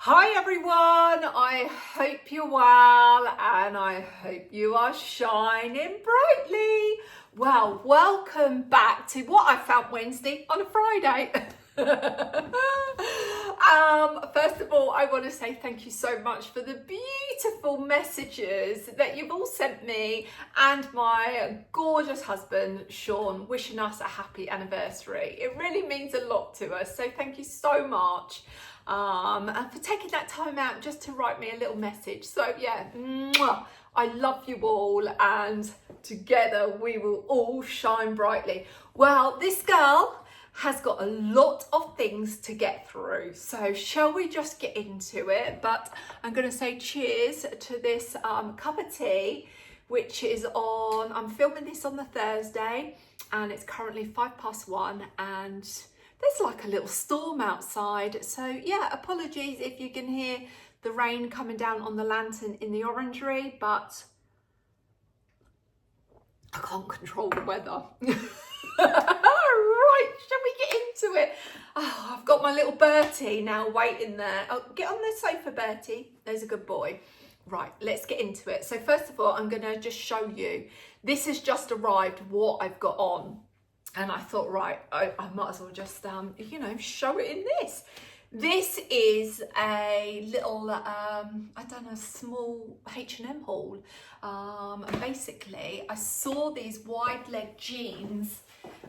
Hi everyone, I hope you're well and I hope you are shining brightly. Well, welcome back to what I found Wednesday on a Friday. First of all, I want to say thank you so much for the beautiful messages that you've all sent me and my gorgeous husband, Sean, wishing us a happy anniversary. It really means a lot to us, so thank you so much. And for taking that time out just to write me a little message. So yeah, mwah, I love you all and together we will all shine brightly. Well, this girl has got a lot of things to get through, so shall we just get into it? But I'm going to say cheers to this cup of tea, which is on, I'm filming this on the Thursday and it's currently 1:05 and there's like a little storm outside. So yeah, apologies if you can hear the rain coming down on the lantern in the orangery, but I can't control the weather. Right, shall we get into it? Oh, I've got my little Bertie now waiting there. Oh, get on the sofa, Bertie. There's a good boy. Right, let's get into it. So first of all, I'm going to just show you. This has just arrived, what I've got on. And I thought, right, I might as well just, show it in this. This is a little, I don't know, small H&M haul. And basically, I saw these wide leg jeans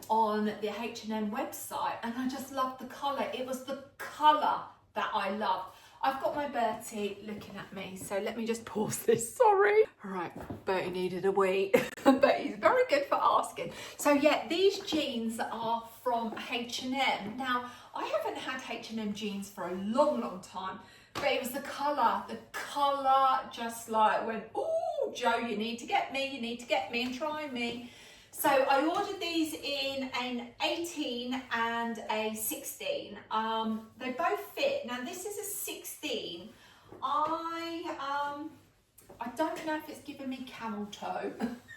on the H&M website and I just loved the colour. It was the colour that I loved. I've got my Bertie looking at me, so let me just pause this, sorry. All right, Bertie needed a wee, but he's very good for asking. So yeah, these jeans are from H&M. Now, I haven't had H&M jeans for a long time, but it was the colour just like went, ooh, Joe, you need to get me and try me. So I ordered these in an 18 and a 16. They both fit. Now this is a 16. I don't know if it's giving me camel toe.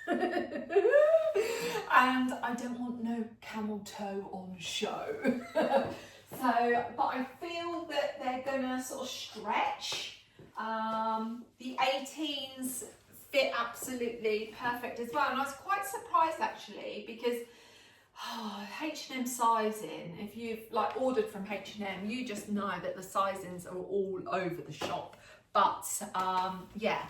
And I don't want no camel toe on show. But I feel that they're gonna sort of stretch. The 18s fit absolutely perfect as well, and I was quite surprised actually because H&M sizing, if you've like ordered from H&M, you just know that the sizings are all over the shop. But yeah,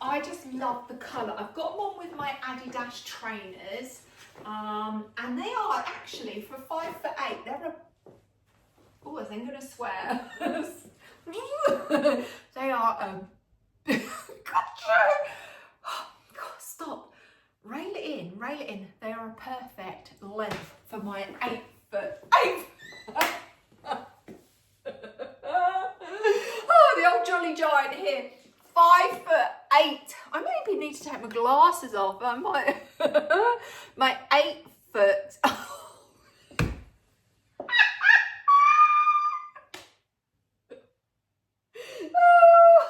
I just love the colour. I've got one with my Adidas trainers, and they are actually for 5'8". They're oh, I think I'm gonna swear. They are gotcha. God, stop. Rail it in. They are a perfect length for my 8 foot. Oh, the old jolly giant here. 5'8". I maybe need to take my glasses off. I might. My 8 foot.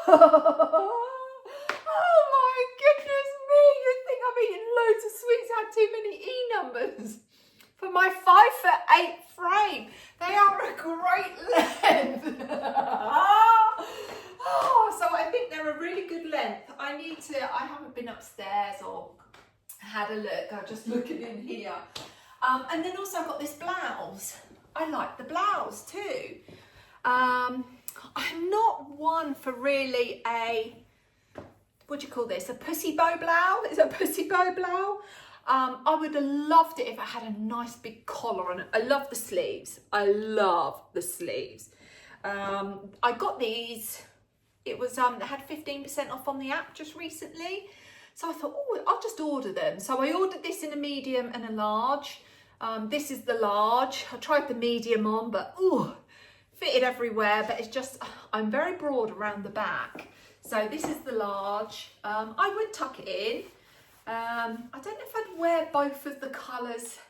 Oh my goodness me, you think I'm eating loads of sweets, had too many E numbers. For my 5'8" frame, they are a great length. Oh, so I think they're a really good length. I haven't been upstairs or had a look, I'm just looking in here. And then also I've got this blouse. I like the blouse too. I'm not one for really a, what do you call this? A pussy bow blouse? Is it a pussy bow blouse? I would have loved it if I had a nice big collar on it. I love the sleeves. I got these, it was, they had 15% off on the app just recently. So I thought, oh, I'll just order them. So I ordered this in a medium and a large. This is the large. I tried the medium on, but ooh, fitted everywhere, but it's just, I'm very broad around the back. So this is the large. I would tuck it in. I don't know if I'd wear both of the colours,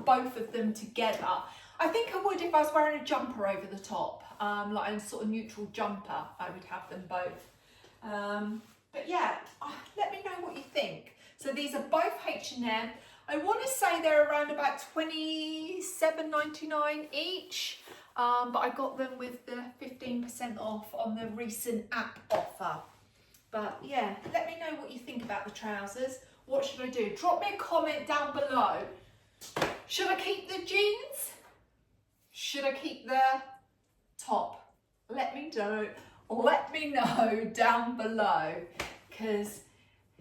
both of them together. I think I would if I was wearing a jumper over the top, like a sort of neutral jumper, I would have them both. But yeah, let me know what you think. So these are both H&M. I want to say they're around about $27.99 each. But I got them with the 15% off on the recent app offer. But yeah, let me know what you think about the trousers. What should I do? Drop me a comment down below. Should I keep the jeans? Should I keep the top? Let me know down below, because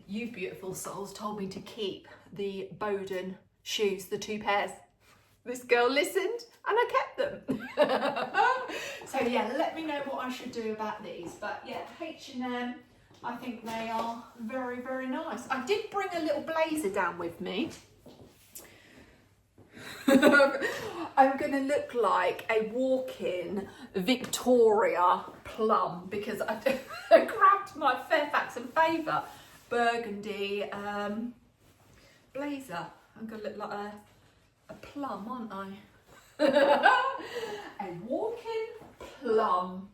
you beautiful souls told me to keep the Boden shoes, the 2 pairs. This girl listened and I kept them. So yeah, let me know what I should do about these. But yeah, H&M, I think they are very, very nice. I did bring a little blazer down with me. I'm going to look like a walk-in Victoria Plum, because I grabbed my Fairfax and Favour burgundy blazer. I'm going to look like a plum, aren't I? A walk-in plum.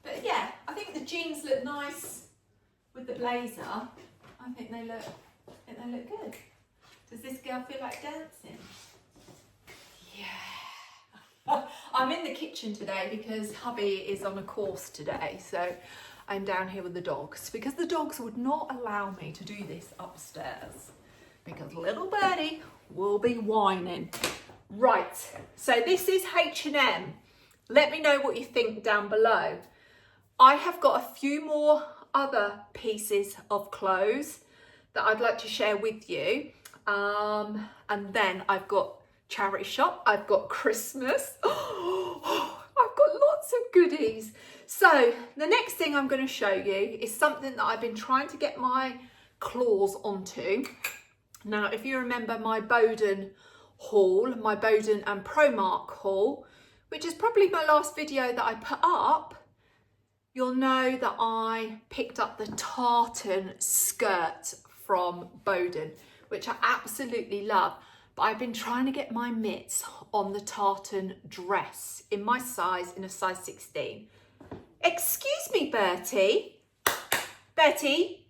But yeah, I think the jeans look nice with the blazer. I think they look good. Does this girl feel like dancing? Yeah. I'm in the kitchen today because hubby is on a course today, so I'm down here with the dogs, because the dogs would not allow me to do this upstairs because little birdie will be whining. Right, so this is H&M. Let me know what you think down below. I have got a few more other pieces of clothes that I'd like to share with you. And then I've got charity shop, I've got Christmas. Oh, I've got lots of goodies. So the next thing I'm going to show you is something that I've been trying to get my claws onto. Now, if you remember my Boden haul, my Boden and Promark haul, which is probably my last video that I put up, you'll know that I picked up the tartan skirt from Boden, which I absolutely love. But I've been trying to get my mitts on the tartan dress in my size, in a size 16. Excuse me, Bertie. Betty.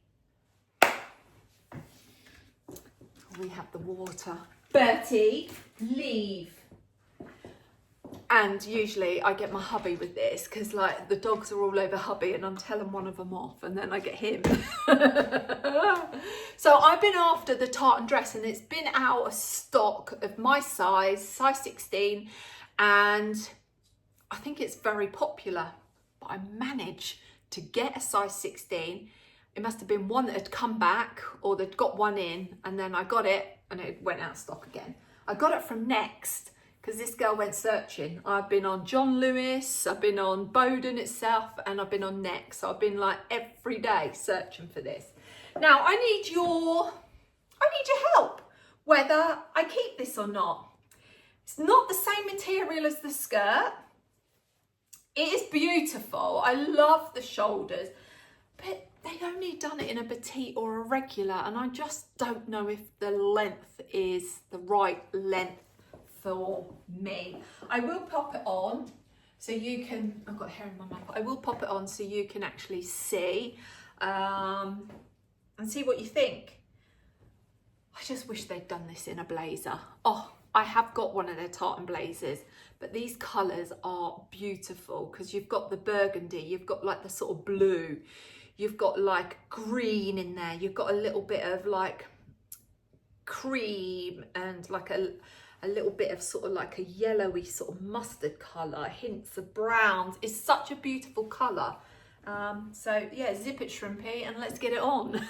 We have the water. Bertie, leave. And usually I get my hubby with this, because like the dogs are all over hubby and I'm telling one of them off, and then I get him. So I've been after the tartan dress, and it's been out of stock of my size 16, and I think it's very popular. But I managed to get a size 16. It must have been one that had come back, or they'd got one in, and then I got it and it went out of stock again. I got it from Next, because this girl went searching. I've been on John Lewis, I've been on Boden itself, and I've been on Next. So I've been like every day searching for this. Now I need your help, whether I keep this or not. It's not the same material as the skirt. It is beautiful. I love the shoulders, but they've only done it in a petite or a regular, and I just don't know if the length is the right length for me. I will pop it on so you can, I've got hair in my mouth, I will pop it on so you can actually see and see what you think. I just wish they'd done this in a blazer. Oh, I have got one of their tartan blazers, but these colours are beautiful, because you've got the burgundy, you've got like the sort of blue, you've got like green in there, you've got a little bit of like cream, and like a little bit of sort of like a yellowy sort of mustard colour, hints of browns. It's such a beautiful colour. So yeah, zip it, shrimpy, and let's get it on.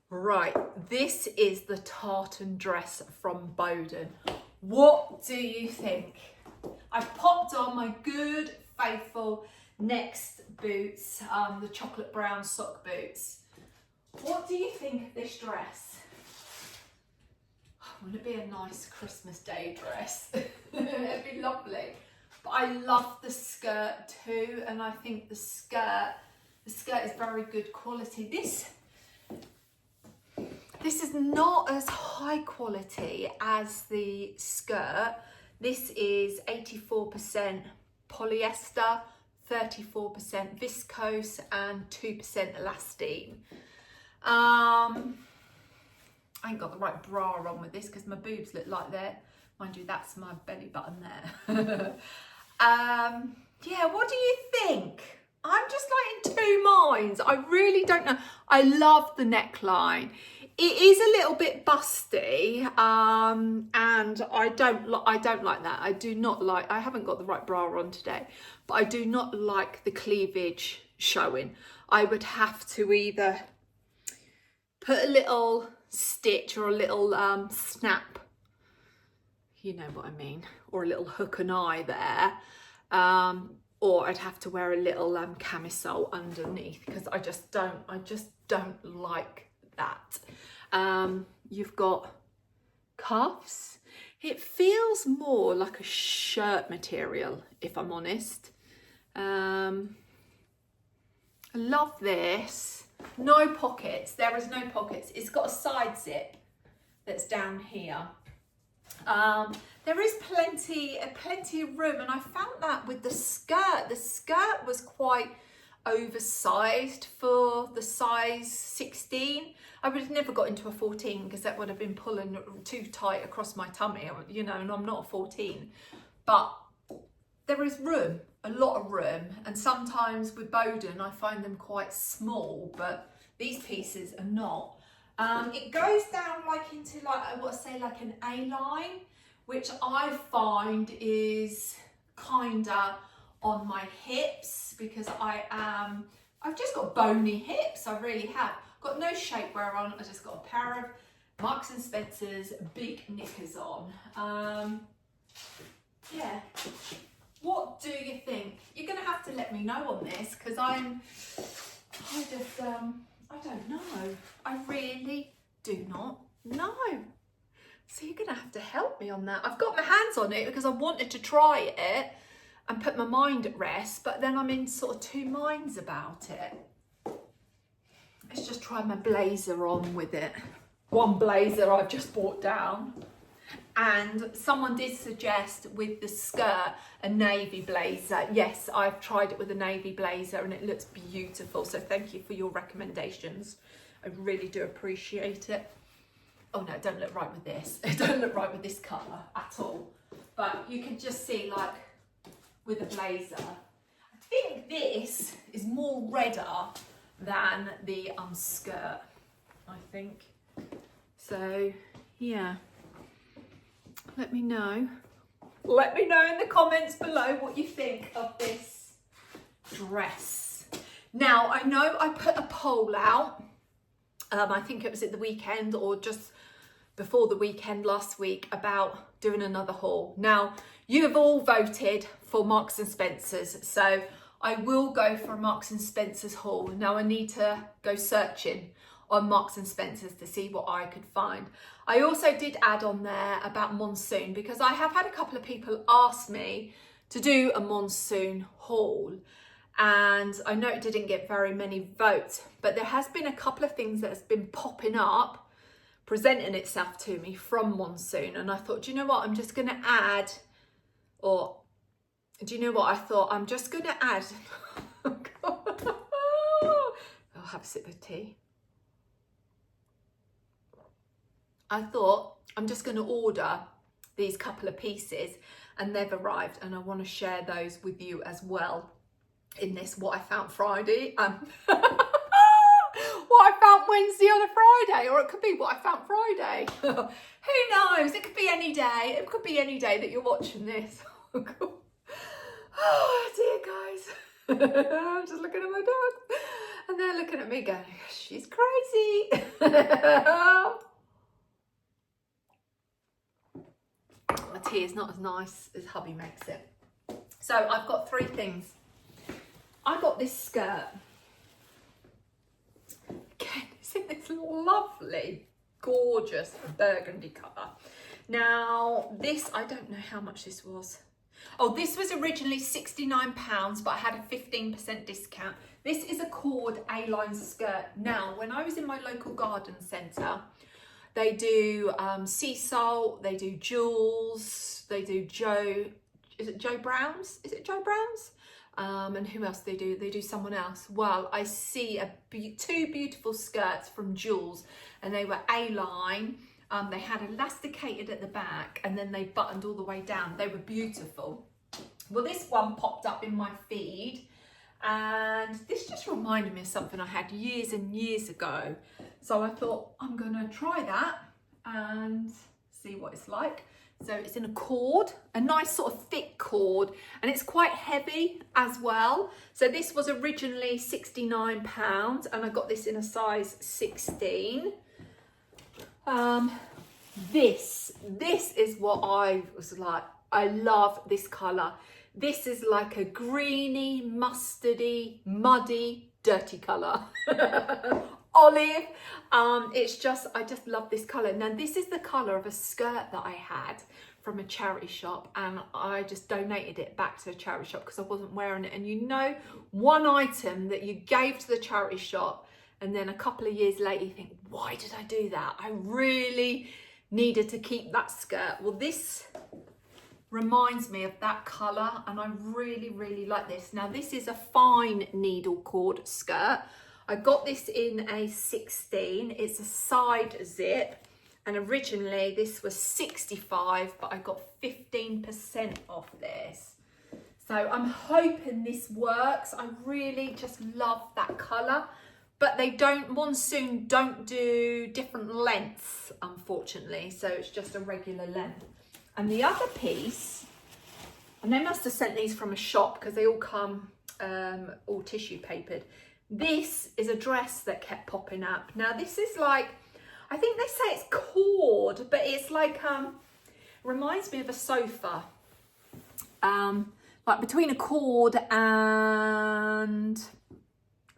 Right, this is the tartan dress from Boden. What do you think? I've popped on my good, faithful Next boots, the chocolate brown sock boots. What do you think of this dress? Wouldn't it be a nice Christmas Day dress? It'd be lovely. But I love the skirt too, and I think the skirt is very good quality. This is not as high quality as the skirt. This is 84% polyester, 34% viscose, and 2% elastine. I ain't got the right bra on with this because my boobs look like that. Mind you, that's my belly button there. Yeah, what do you think? I'm just like in two minds. I really don't know. I love the neckline. It is a little bit busty, and I don't like that. I do not like. I haven't got the right bra on today, but I do not like the cleavage showing. I would have to either put a little stitch or a little snap, you know what I mean, or a little hook and eye there, or I'd have to wear a little camisole underneath, because I just don't like that. You've got cuffs. It feels more like a shirt material, if I'm honest. I love this. No pockets. There is no pockets. It's got a side zip that's down here. There is plenty of room, and I found that with the skirt. The skirt was quite oversized for the size 16. I would have never got into a 14 because that would have been pulling too tight across my tummy, you know, and I'm not a 14. But there is room, a lot of room, and sometimes with Boden I find them quite small, but these pieces are not. It goes down like into like an A-line, which I find is kinda on my hips, because I've just got bony hips. I really have got no shapewear on. I just got a pair of Marks and Spencer's big knickers on. Yeah. What do you think? You're gonna have to let me know on this, because I don't know. I really do not know. So you're gonna have to help me on that. I've got my hands on it because I wanted to try it and put my mind at rest, but then I'm in sort of two minds about it. Let's just try my blazer on with it. One blazer I've just bought down. And someone did suggest with the skirt a navy blazer. Yes, I've tried it with a navy blazer and it looks beautiful. So thank you for your recommendations. I really do appreciate it. Oh no, it don't look right with this. It don't look right with this colour at all. But you can just see, like, with a blazer, I think this is more redder than the skirt, I think. So, yeah. Let me know. Let me know in the comments below what you think of this dress. Now, I know I put a poll out. I think it was at the weekend or just before the weekend last week about doing another haul. Now, you have all voted for Marks and Spencer's, so I will go for a Marks and Spencer's haul. Now, I need to go searching on Marks and Spencer's to see what I could find. I also did add on there about Monsoon, because I have had a couple of people ask me to do a Monsoon haul, and I know it didn't get very many votes, but there has been a couple of things that has been popping up, presenting itself to me from Monsoon, and I thought, do you know what, I'm just going to add, or do you know what, I thought I'm just going to add, I'll have a sip of tea. I thought I'm just going to order these couple of pieces, and they've arrived, and I want to share those with you as well in this What I Found Friday. What I found Wednesday on a Friday, or it could be What I Found Friday. Who knows? It could be any day. It could be any day that you're watching this. Oh dear, guys. I'm just looking at my dog, and they're looking at me going, she's crazy. My tea is not as nice as hubby makes it. So I've got three things. I got this skirt. Again, it's in this lovely, gorgeous burgundy colour. Now, this, I don't know how much this was. Oh, this was originally £69, but I had a 15% discount. This is a cord A-line skirt. Now, when I was in my local garden centre, they do Sea Salt, they do Jules, they do Joe, is it Joe Brown's? Is it Joe Brown's? And who else they do? They do someone else. Well, I see two beautiful skirts from Jules, and they were A-line. They had elasticated at the back, and then they buttoned all the way down. They were beautiful. Well, this one popped up in my feed, and this just reminded me of something I had years and years ago. So I thought I'm gonna try that and see what it's like. So it's in a cord, a nice sort of thick cord, and it's quite heavy as well. So this was originally £69, and I got this in a size 16. This is what I was like. I love this colour. This is like a greeny, mustardy, muddy, dirty colour. Olive. It's just, I just love this colour. Now this is the colour of a skirt that I had from a charity shop, and I just donated it back to a charity shop because I wasn't wearing it. And you know, one item that you gave to the charity shop and then a couple of years later you think, why did I do that? I really needed to keep that skirt. Well, this reminds me of that colour, and I really, really like this. Now this is a fine needle cord skirt. I got this in a 16. It's a side zip, and originally this was 65, but I got 15% off this. So I'm hoping this works. I really just love that colour, but they don't, Monsoon don't do different lengths, unfortunately. So it's just a regular length. And the other piece, and they must have sent these from a shop because they all come all tissue papered. This is a dress that kept popping up. Now this is like, I think they say it's cord, but it's like, reminds me of a sofa. Like between a cord and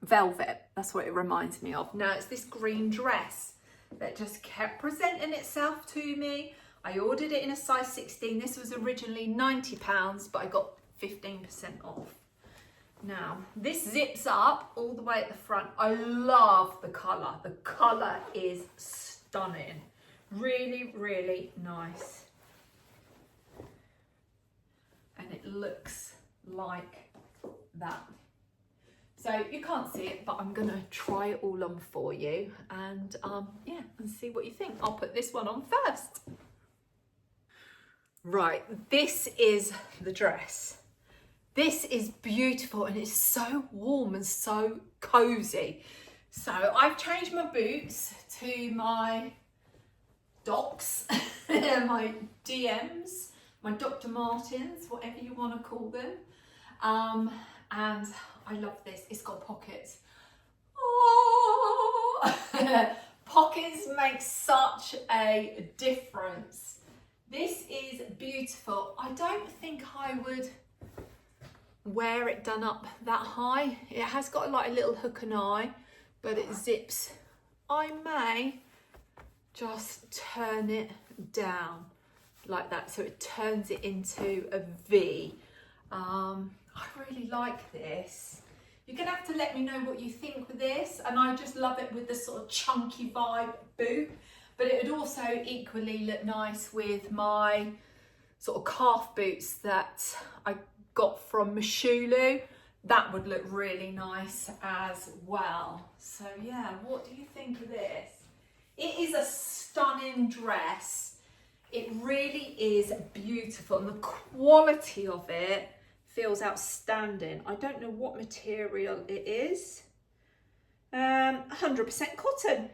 velvet. That's what it reminds me of. Now it's this green dress that just kept presenting itself to me. I ordered it in a size 16. This was originally £90, but I got 15% off. Now, this zips up all the way at the front. I love the colour. The colour is stunning. Really, really nice. And it looks like that. So you can't see it, but I'm gonna try it all on for you and yeah, and see what you think. I'll put this one on first. Right, this is the dress. This is beautiful, and it's so warm and so cozy. So I've changed my boots to my Docs, my DMs, my Dr. Martens, whatever you want to call them. And I love this. It's got pockets. Oh! Pockets make such a difference. This is beautiful. I don't think I would wear it done up that high. It has got like a little hook and eye, but it zips. I may just turn it down like that so it turns it into a V. I really like this. You're gonna have to let me know what you think with this, and I just love it with the sort of chunky vibe boot, but it would also equally look nice with my sort of calf boots that I got from Mashulu. That would look really nice as well. So yeah, what do you think of this? It is a stunning dress. It really is beautiful, and the quality of it feels outstanding. I don't know what material it is. 100% cotton.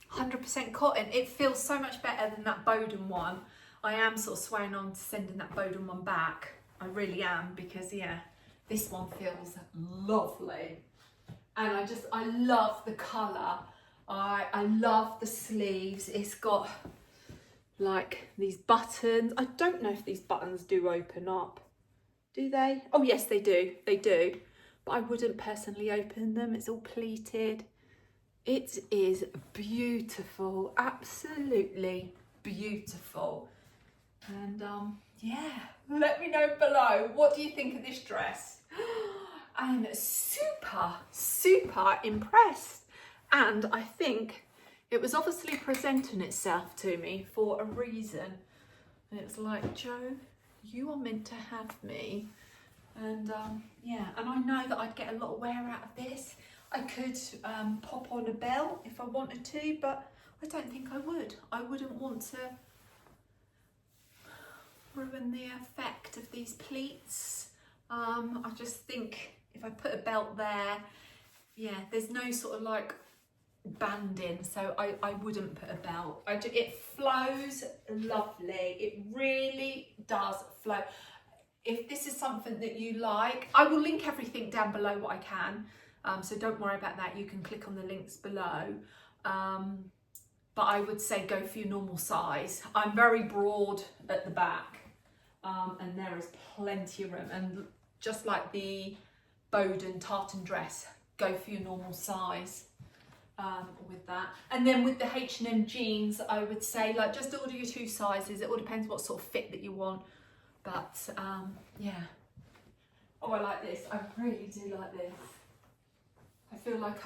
100% cotton. It feels so much better than that Boden one. I am sort of swaying on to sending that Boden one back. I really am, because yeah, this one feels lovely. And I love the colour. I love the sleeves. It's got like these buttons. I don't know if these buttons do open up. Do they? Oh yes, they do. They do. But I wouldn't personally open them. It's all pleated. It is beautiful. Absolutely beautiful. And yeah, let me know below. What do you think of this dress? I'm super, super impressed. And I think it was obviously presenting itself to me for a reason. And it was like, Jo, you are meant to have me. And yeah, and I know that I'd get a lot of wear out of this. I could pop on a belt if I wanted to, but I don't think I would. I wouldn't want to ruin the effect of these pleats. I just think if I put a belt there, yeah, there's no sort of like banding, so I wouldn't put a belt. It flows lovely. It really does flow. If this is something that you like, I will link everything down below what I can. So don't worry about that. You can click on the links below. But I would say go for your normal size. I'm very broad at the back, and there is plenty of room. And just like the Boden tartan dress, go for your normal size with that. And then with the H&M jeans, I would say like just order your 2 sizes. It all depends what sort of fit that you want. But yeah. Oh, I like this. I really do like this. I feel like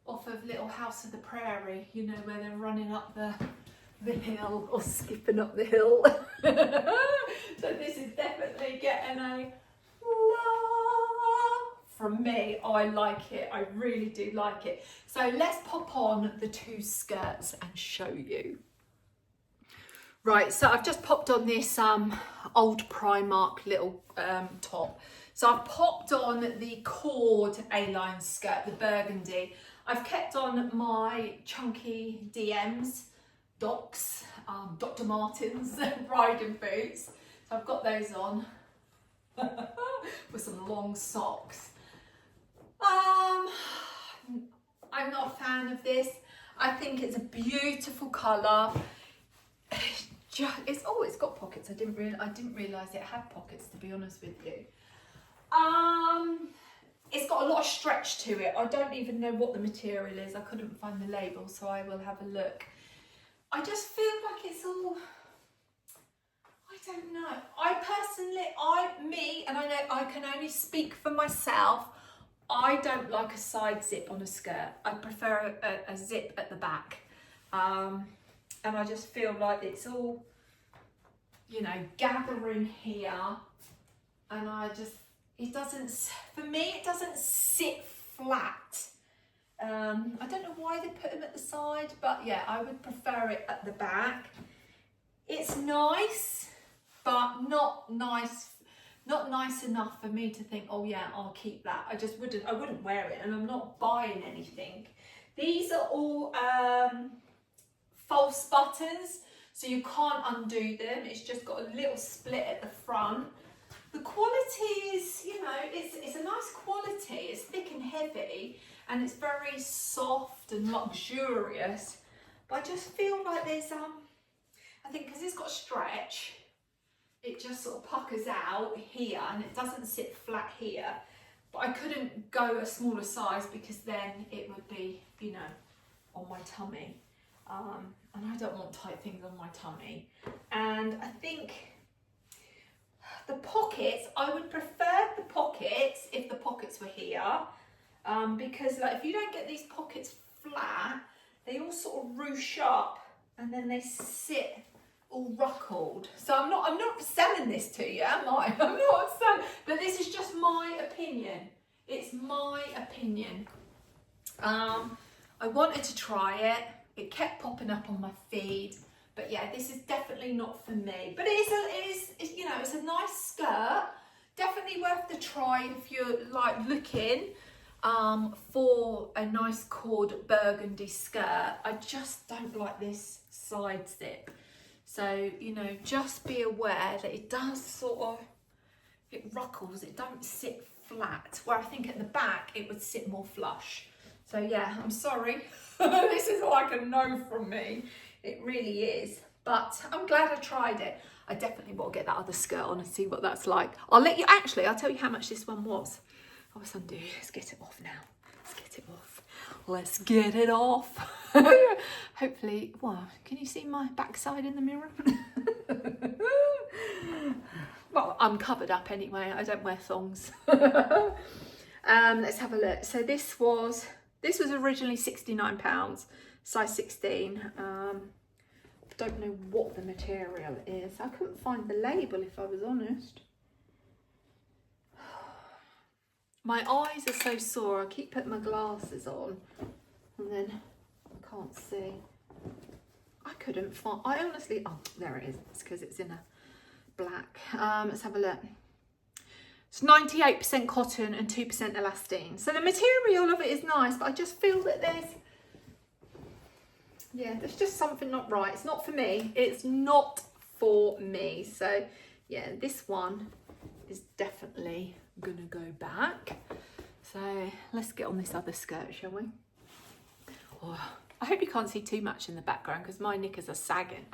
off of Little House of the Prairie, you know, where they're running up the hill or skipping up the hill. So this is definitely getting a from me. I like it. I really do like it. So let's pop on the 2 skirts and show you. Right, so I've just popped on this old Primark little top. So I've popped on the cord A-line skirt, the burgundy. I've kept on my chunky DMs, Docs, Dr. Martens riding boots. So I've got those on with some long socks. I'm not a fan of this. I think it's a beautiful colour. It's got pockets. I didn't realise it had pockets, to be honest with you. It's got a lot of stretch to it. I don't even know what the material is. I couldn't find the label, so I will have a look. I just feel like it's all, I don't know. I personally, and I know I can only speak for myself, I don't like a side zip on a skirt. I prefer a zip at the back. And I just feel like it's all, you know, gathering here. And for me, it doesn't sit flat. I don't know why they put them at the side, but yeah, I would prefer it at the back. It's nice, but not nice enough for me to think, oh yeah, I'll keep that. I wouldn't wear it, and I'm not buying anything. These are all false buttons, so you can't undo them. It's just got a little split at the front. The quality is, you know, it's a nice quality. It's thick and heavy, and it's very soft and luxurious. But I just feel like there's I think because it's got stretch, it just sort of puckers out here, and it doesn't sit flat here. But I couldn't go a smaller size because then it would be, you know, on my tummy. And I don't want tight things on my tummy. And I think the pockets, I would prefer the pockets if the pockets were here. Because like if you don't get these pockets flat, they all sort of ruche up and then they sit all ruckled. So I'm not selling this to you, am I? I'm not selling, but this is just my opinion. It's my opinion. I wanted to try it. It kept popping up on my feed, but yeah, this is definitely not for me. But it's you know, it's a nice skirt. Definitely worth the try if you're like looking for a nice cord burgundy skirt. I just don't like this side zip. So, you know, just be aware that it does sort of, it ruckles, it don't sit flat, where I think at the back it would sit more flush. So yeah, I'm sorry. This is like a no from me. It really is. But I'm glad I tried it. I definitely will get that other skirt on and see what that's like. I'll tell you how much this one was. Oh, what's undo? Let's get it off now. Let's get it off. Hopefully, well, can you see my backside in the mirror? Well, I'm covered up anyway. I don't wear thongs. Let's have a look. So this was originally £69, size 16. Don't know what the material is. I couldn't find the label, if I was honest. My eyes are so sore. I keep putting my glasses on and then I can't see. I couldn't find, I honestly, oh, there it is. It's because it's in a black. Let's have a look. It's 98% cotton and 2% elastane. So the material of it is nice, but I just feel that there's just something not right. It's not for me. It's not for me. So yeah, this one is definitely gonna go back. So let's get on this other skirt, shall we? Oh, I hope you can't see too much in the background because my knickers are sagging.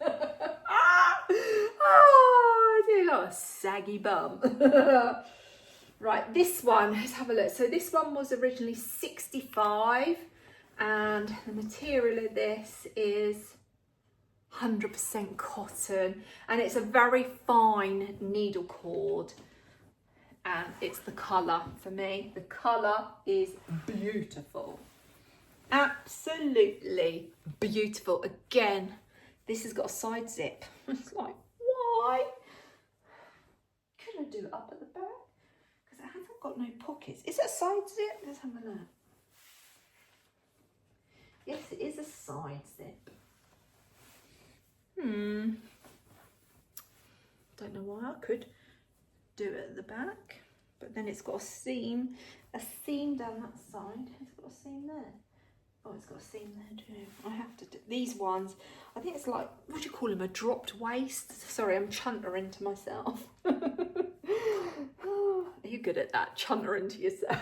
Oh, I do got a saggy bum. Right, this one, let's have a look. So this one was originally 65 and the material of this is 100% cotton and it's a very fine needle cord and it's the colour for me. The colour is beautiful. Absolutely beautiful. Again, this has got a side zip. It's like, why? Could I do it up at the back? Because it hasn't got no pockets. Is it a side zip? Let's have a look. Yes, it is a side zip. Don't know why. I could do it at the back, but then it's got a seam down that side. It's got a seam there. Oh, it's got a seam there too. I have to do these ones. I think it's like, what do you call them? A dropped waist? Sorry, I'm chuntering to myself. Oh, are you good at that? Chuntering to yourself.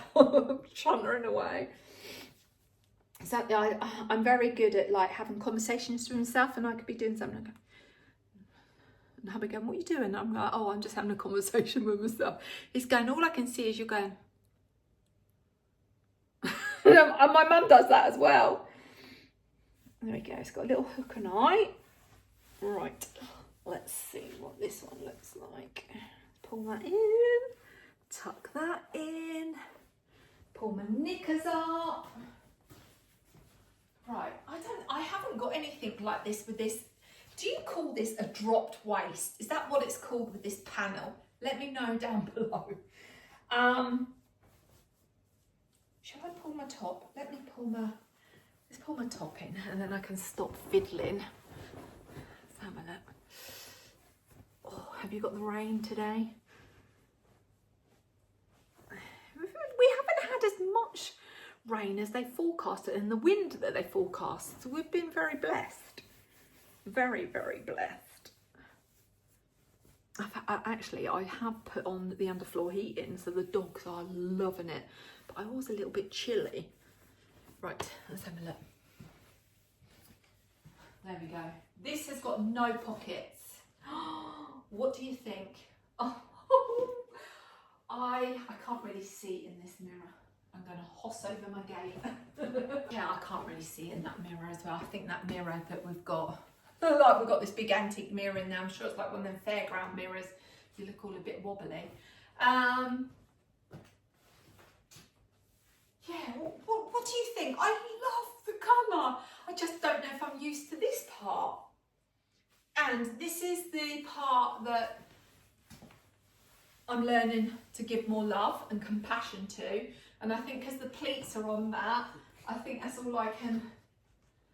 Chuntering away. So I'm very good at like having conversations with myself, and I could be doing something like, and I'll be going, what are you doing? And I'm like, oh, I'm just having a conversation with myself. He's going, all I can see is you going. And my mum does that as well. There we go, it's got a little hook and eye. Right, let's see what this one looks like. Pull that in, tuck that in, pull my knickers up. Right, I haven't got anything like this with this. Do you call this a dropped waist? Is that what it's called with this panel? Let me know down below. Shall I pull my top? Let's pull my top in and then I can stop fiddling. Let's have a look. Oh, have you got the rain today? We haven't had as much rain as they forecasted and the wind that they forecast. So we've been very blessed. Very, very blessed. I have put on the underfloor heating, so the dogs are loving it. But I was a little bit chilly. Right, let's have a look. There we go. This has got no pockets. What do you think? Oh, I can't really see in this mirror. I'm going to hoss over my gate. Yeah, I can't really see in that mirror as well. I think that mirror that we've got, like we've got this big antique mirror in there. I'm sure it's like one of them fairground mirrors. You look all a bit wobbly. Yeah, what do you think? I love the colour. I just don't know if I'm used to this part. And this is the part that I'm learning to give more love and compassion to. And I think because the pleats are on that, I think that's all I can,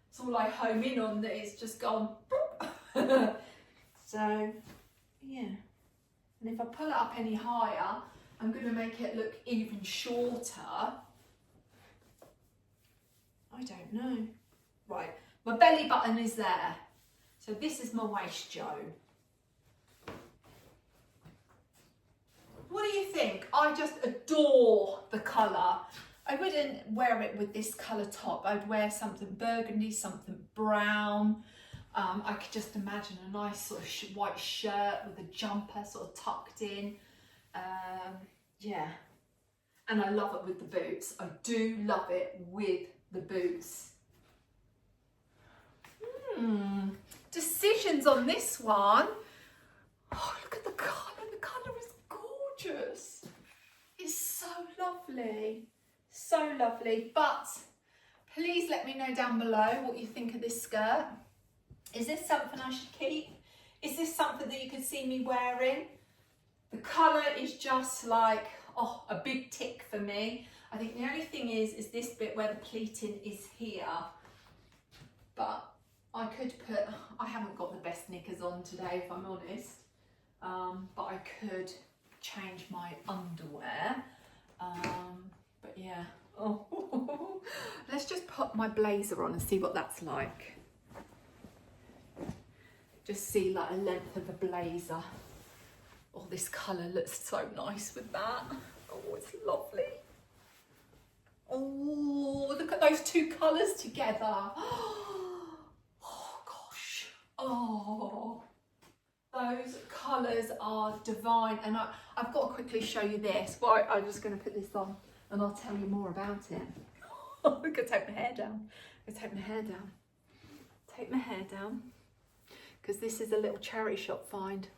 it's all I home in on, that it's just gone. So, yeah. And if I pull it up any higher, I'm going to make it look even shorter. I don't know. Right, my belly button is there. So this is my waist, Joe. What do you think? I just adore the colour. I wouldn't wear it with this colour top. I'd wear something burgundy, something brown. I could just imagine a nice sort of white shirt with a jumper sort of tucked in. Yeah. And I love it with the boots. I do love it with the boots. Decisions on this one. Oh, look at the colour. The colour is gorgeous. It's so lovely. So lovely. But please let me know down below what you think of this skirt. Is this something I should keep? Is this something that you could see me wearing? The colour is just like, oh, a big tick for me. I think the only thing is this bit where the pleating is here. But I could put, I haven't got the best knickers on today if I'm honest, but I could change my underwear, but yeah. Oh, let's just put my blazer on and see what that's like. Just see like a length of a blazer. Oh, this colour looks so nice with that. Oh, it's lovely. Oh, look at those two colours together. Oh gosh. Oh, those colours are divine. And I've got to quickly show you this. Right, I'm just going to put this on and I'll tell you more about it. I'm going to take my hair down. Take my hair down. Take my hair down. Because this is a little charity shop find.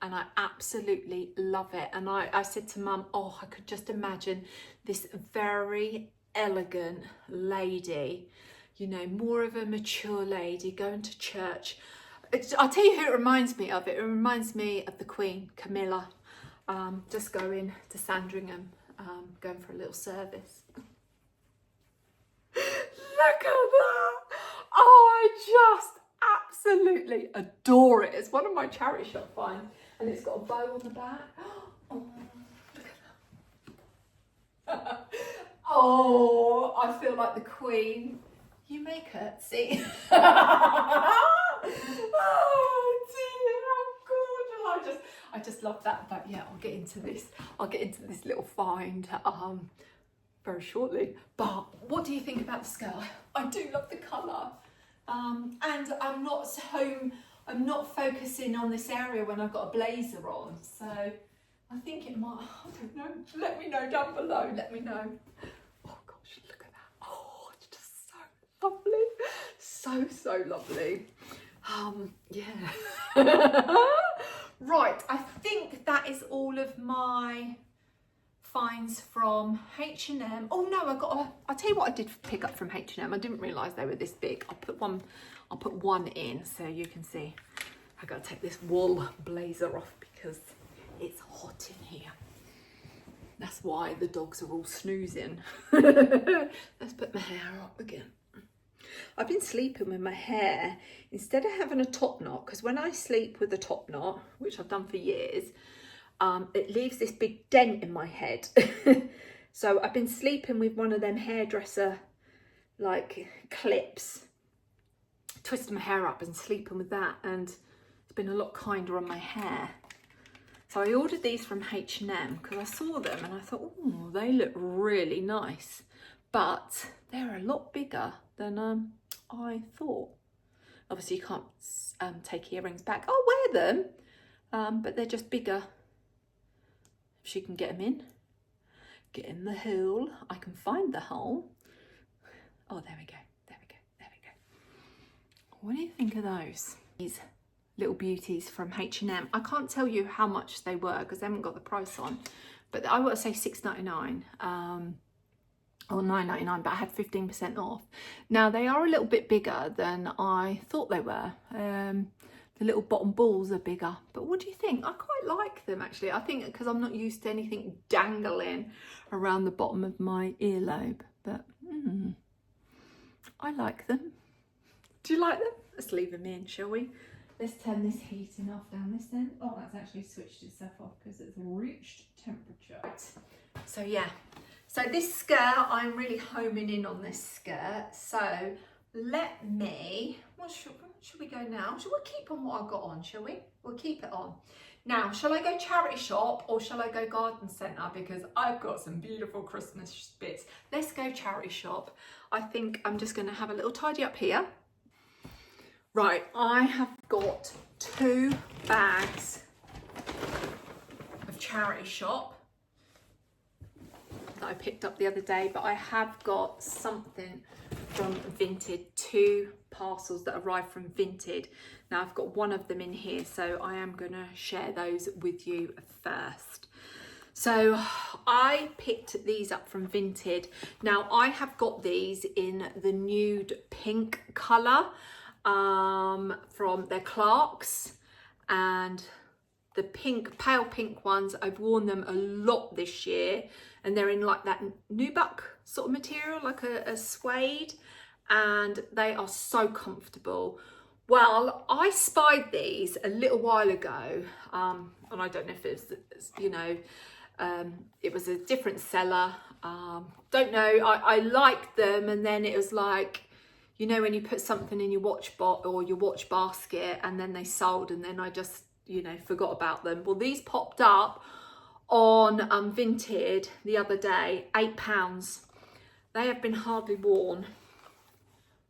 And I absolutely love it. And I said to Mum, oh, I could just imagine this very elegant lady, you know, more of a mature lady going to church. I'll tell you who it reminds me of. It reminds me of the Queen, Camilla, just going to Sandringham, going for a little service. Look at that. Oh, I just absolutely adore it. It's one of my charity shop finds. And it's got a bow on the back. Oh, look at that. Oh, I feel like the Queen. You may curtsy. Oh dear, how good. I just love that. But yeah, I'll get into this. I'll get into this little find very shortly. But what do you think about the skirt? I do love the colour. And I'm not focusing on this area when I've got a blazer on, so I think it might, I don't know, let me know down below, let me know. Oh gosh, look at that. Oh, it's just so lovely. So lovely. Yeah. Right, I think that is all of my finds from H&M. Oh no, I'll tell you what I did pick up from H&M. I didn't realise they were this big. I'll put one in so you can see. I gotta take this wool blazer off because it's hot in here. That's why the dogs are all snoozing. Let's put my hair up again. I've been sleeping with my hair, instead of having a top knot, because when I sleep with a top knot, which I've done for years, it leaves this big dent in my head. So I've been sleeping with one of them hairdresser like clips, twisting my hair up and sleeping with that, and it's been a lot kinder on my hair. So I ordered these from H&M because I saw them and I thought, oh, they look really nice, but they're a lot bigger than I thought. Obviously you can't take earrings back. I'll wear them, but they're just bigger. If she can get them in, get in the hole. I can find the hole. Oh, there we go. There we go. There we go. What do you think of those? These little beauties from H&M. I can't tell you how much they were because they haven't got the price on, but I would say $6.99 or $9.99, but I had 15% off. Now they are a little bit bigger than I thought they were. The little bottom balls are bigger, but what do you think? I quite like them actually. I think because I'm not used to anything dangling around the bottom of my earlobe, but I like them. Do you like them? Let's leave them in, shall we? Let's turn this heating off down this end. Oh, that's actually switched itself off because it's reached temperature. Right. So yeah, so this skirt, I'm really homing in on this skirt. So let me, what should we go now? Shall we keep on what I've got on, shall we? We'll keep it on. Now, shall I go charity shop or shall I go garden centre? Because I've got some beautiful Christmas bits. Let's go charity shop. I think I'm just going to have a little tidy up here. Right, I have got 2 bags of charity shop that I picked up the other day, but I have got something from Vinted, 2 parcels that arrived from Vinted. Now I've got one of them in here, so I am going to share those with you first. So I picked these up from Vinted. Now I have got these in the nude pink colour from their Clarks, and the pink, pale pink ones, I've worn them a lot this year, and they're in like that nubuck sort of material, like a suede, and they are so comfortable. Well, I spied these a little while ago, and I don't know if it's, you know, it was a different seller. Don't know, I liked them, and then it was like, you know, when you put something in your watch bot or your watch basket and then they sold, and then I just, you know, forgot about them. Well, these popped up on Vinted the other day, £8. They have been hardly worn,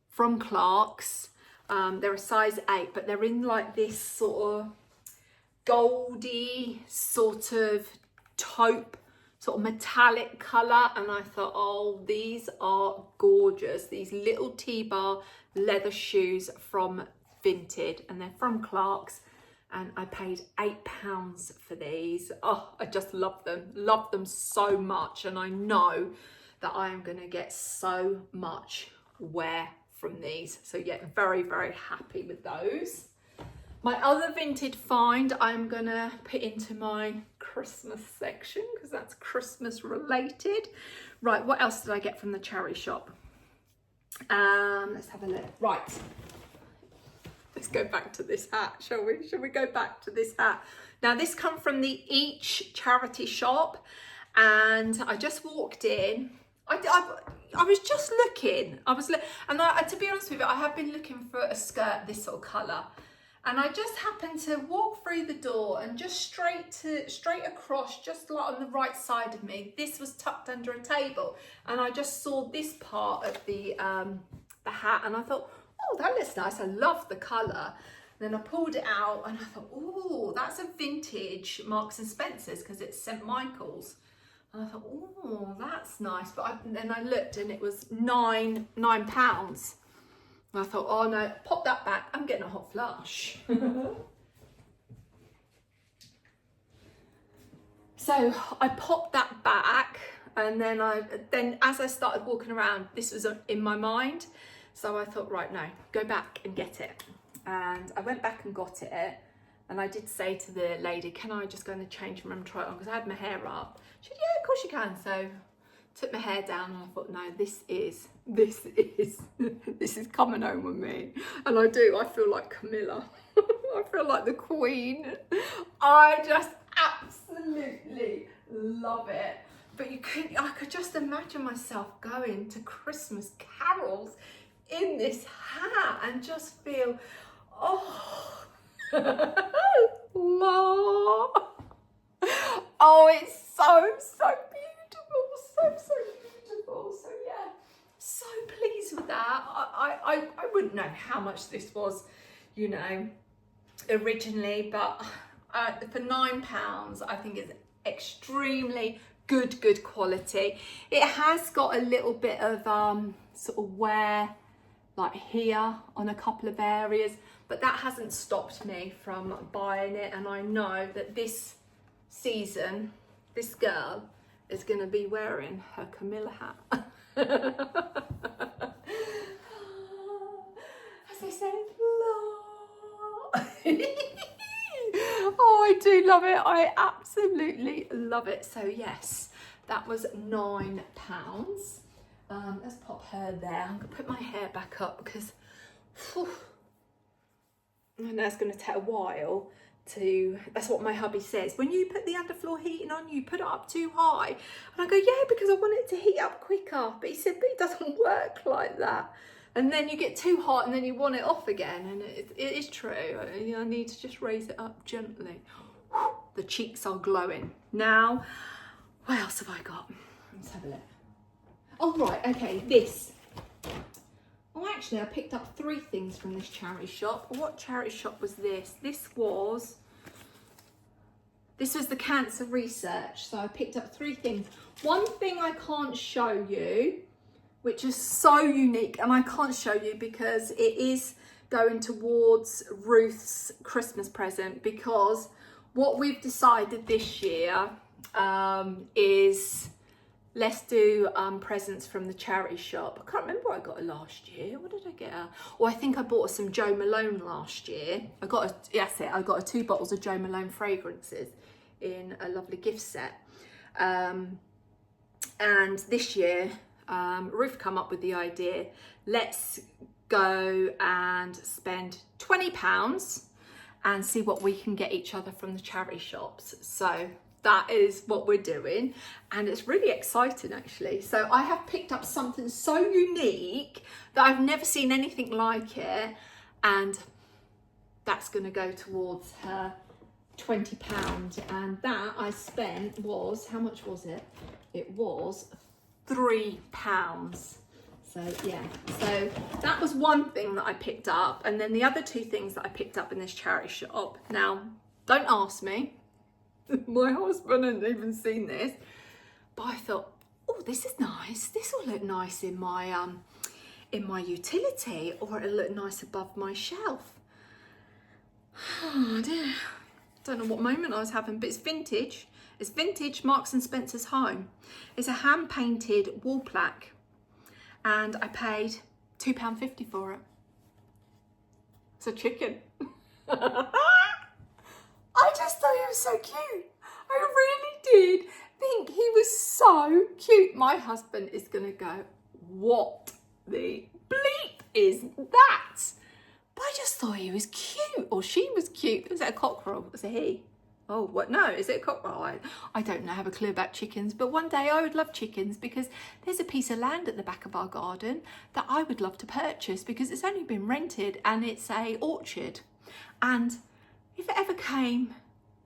from Clark's. They're a size 8, but they're in like this sort of goldy sort of taupe, sort of metallic colour, and I thought, oh, these are gorgeous. These little T-bar leather shoes from Vinted, and they're from Clark's, and I paid £8 for these. Oh, I just love them so much, and I know that I am going to get so much wear from these. So yeah, very, very happy with those. My other Vinted find I'm gonna put into my Christmas section because that's Christmas related. Right, what else did I get from the charity shop? Let's have a look. Right, let's go back to this hat, shall we? Shall we go back to this hat? Now, this come from the Each charity shop, and I just walked in. I was just looking. To be honest with you, I have been looking for a skirt this sort of colour, and I just happened to walk through the door, and just straight across, just like on the right side of me, this was tucked under a table, and I just saw this part of the hat, and I thought, oh, that looks nice. I love the colour. Then I pulled it out, and I thought, oh, that's a vintage Marks and Spencer's because it's St Michael's. And I thought, oh, that's nice. But then I looked, and it was £9. And I thought, oh no, pop that back. I'm getting a hot flush. So I popped that back, and then as I started walking around, this was in my mind. So I thought, right, no, go back and get it. And I went back and got it. And I did say to the lady, can I just go in the change room and try it on? Because I had my hair up. She said, yeah, of course you can. So took my hair down, and I thought, no, this is coming home with me. And I feel like Camilla. I feel like the queen. I just absolutely love it. But I could just imagine myself going to Christmas carols in this hat and just feel, oh, oh, it's so beautiful, so beautiful. So yeah, so pleased with that. I wouldn't know how much this was, you know, originally, but for £9, I think it's extremely good quality. It has got a little bit of sort of wear like here on a couple of areas, but that hasn't stopped me from buying it. And I know that this season, this girl is going to be wearing her Camilla hat. As I said, oh, I do love it. I absolutely love it. So yes, that was £9. Let's pop her there. I'm gonna put my hair back up because I know it's gonna take a while to, that's what my hubby says. When you put the underfloor heating on, you put it up too high. And I go, yeah, because I want it to heat up quicker. But he said, but it doesn't work like that. And then you get too hot and then you want it off again. And it is true. I need to just raise it up gently. The cheeks are glowing. Now, what else have I got? Let's have a look. Oh, right, okay, this. Oh, actually, I picked up 3 things from this charity shop. What charity shop was this? This was the cancer research. So I picked up 3 things. One thing I can't show you, which is so unique, and I can't show you because it is going towards Ruth's Christmas present, because what we've decided this year is let's do presents from the charity shop. I can't remember what I got her last year. What did I get her? Oh, I think I bought her some Jo Malone last year. I got her 2 bottles of Jo Malone fragrances in a lovely gift set. And this year, Ruth come up with the idea, let's go and spend £20 and see what we can get each other from the charity shops. So that is what we're doing, and it's really exciting actually. So I have picked up something so unique that I've never seen anything like it, and that's going to go towards her £20. And that I spent was, how much was it? It was £3. So yeah, so that was one thing that I picked up. And then the other two things that I picked up in this charity shop, now don't ask me, my husband hadn't even seen this, but I thought, oh, this is nice, this will look nice in my utility, or it'll look nice above my shelf. Oh dear, don't know what moment I was having, but it's vintage. It's vintage Marks and Spencer's home. It's a hand painted wall plaque, and I paid £2.50 for it. It's a chicken. I just thought he was so cute. I really did think he was so cute. My husband is gonna go, what the bleep is that? But I just thought he was cute, or she was cute. Was it a cockerel? Was it he? Oh, what? No, is it a cockerel? I don't know, have a clue about chickens, but one day I would love chickens, because there's a piece of land at the back of our garden that I would love to purchase, because it's only been rented and it's a orchard. And if it ever came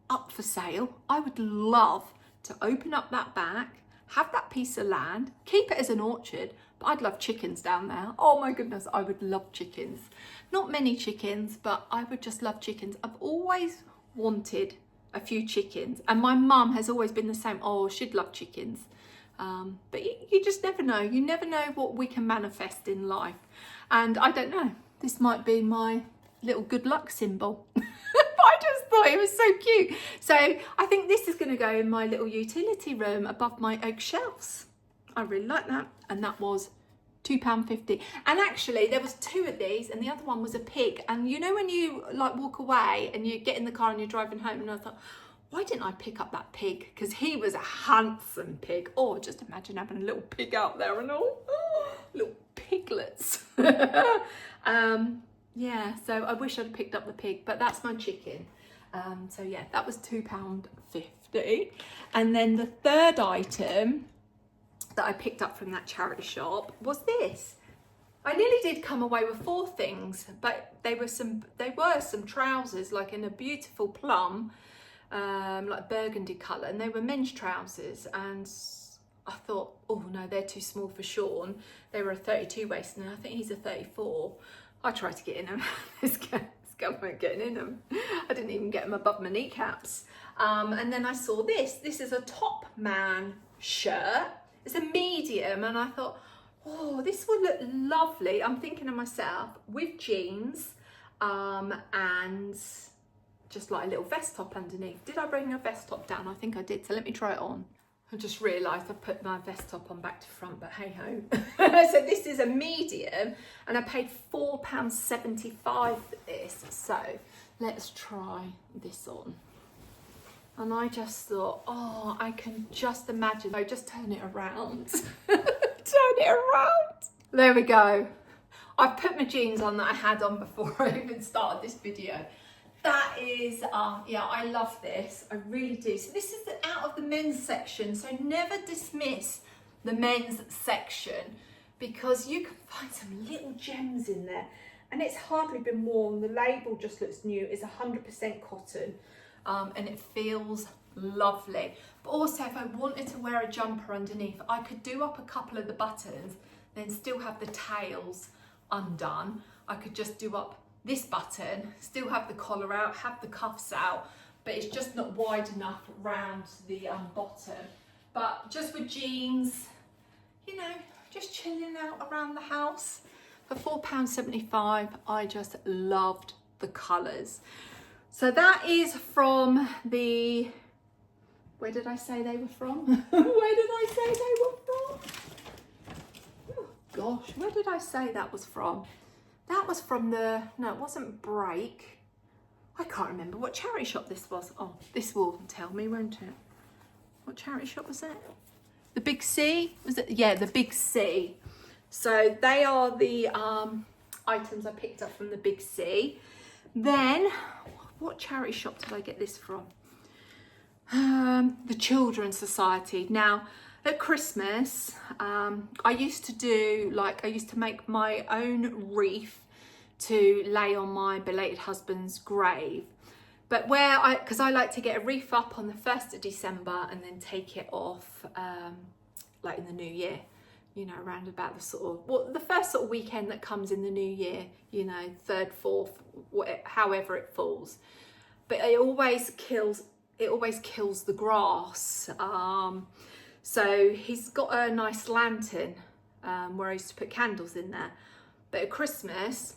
up for sale, I would love to open up that back, have that piece of land, keep it as an orchard, but I'd love chickens down there. Oh my goodness, I would love chickens. Not many chickens, but I would just love chickens. I've always wanted a few chickens, and my mum has always been the same. Oh, she'd love chickens. But you just never know. You never know what we can manifest in life. And I don't know, this might be my little good luck symbol. I just thought it was so cute. So I think this is going to go in my little utility room above my oak shelves. I really like that. And that was £2.50. And actually there was two of these, and the other one was a pig. And you know when you like walk away and you get in the car and you're driving home, and I thought, why didn't I pick up that pig? Because he was a handsome pig. Oh, just imagine having a little pig out there and all. Oh, little piglets. Yeah, so I wish I'd picked up the pig, but that's my chicken. So yeah, that was £2.50. And then the third item that I picked up from that charity shop was this. I nearly did come away with 4 things, but they were some trousers, like in a beautiful plum, like burgundy colour, and they were men's trousers. And I thought, oh no, they're too small for Sean. They were a 32 waist, and I think he's a 34. I tried to get in them. This guy weren't getting in them. I didn't even get them above my kneecaps. And then I saw this. This is a top man shirt. It's a medium, and I thought, oh, this would look lovely. I'm thinking to myself, with jeans and just like a little vest top underneath. Did I bring a vest top down? I think I did, so let me try it on. I just realised I put my vest top on back to front, but hey ho. So this is a medium, and I paid £4.75 for this. So let's try this on. And I just thought, oh, I can just imagine. I just turn it around. Turn it around. There we go. I've put my jeans on that I had on before I even started this video. That is, yeah, I love this. I really do. So this is out of the men's section. So never dismiss the men's section, because you can find some little gems in there. And it's hardly been worn. The label just looks new. It's 100% cotton. And it feels lovely. But also, if I wanted to wear a jumper underneath, I could do up a couple of the buttons, then still have the tails undone. I could just do up this button, still have the collar out, have the cuffs out, but it's just not wide enough round the bottom. But just with jeans, you know, just chilling out around the house for £4.75. I just loved the colours. So that is from the, where did I say they were from? Where did I say they were from? Oh gosh, where did I say that was from? That was from the, no, it wasn't Break. I can't remember what charity shop this was. Oh, this will tell me, won't it? What charity shop was it? The Big C? Was it? Yeah, the Big C. So they are the items I picked up from the Big C. Then, what charity shop did I get this from? The Children's Society. Now, at Christmas, I used to make my own wreath to lay on my belated husband's grave. But because I like to get a wreath up on the 1st of December and then take it off like in the new year, you know, around about the first sort of weekend that comes in the new year, you know, 3rd, 4th, however it falls. But it always kills the grass. So he's got a nice lantern where I used to put candles in there. But at Christmas,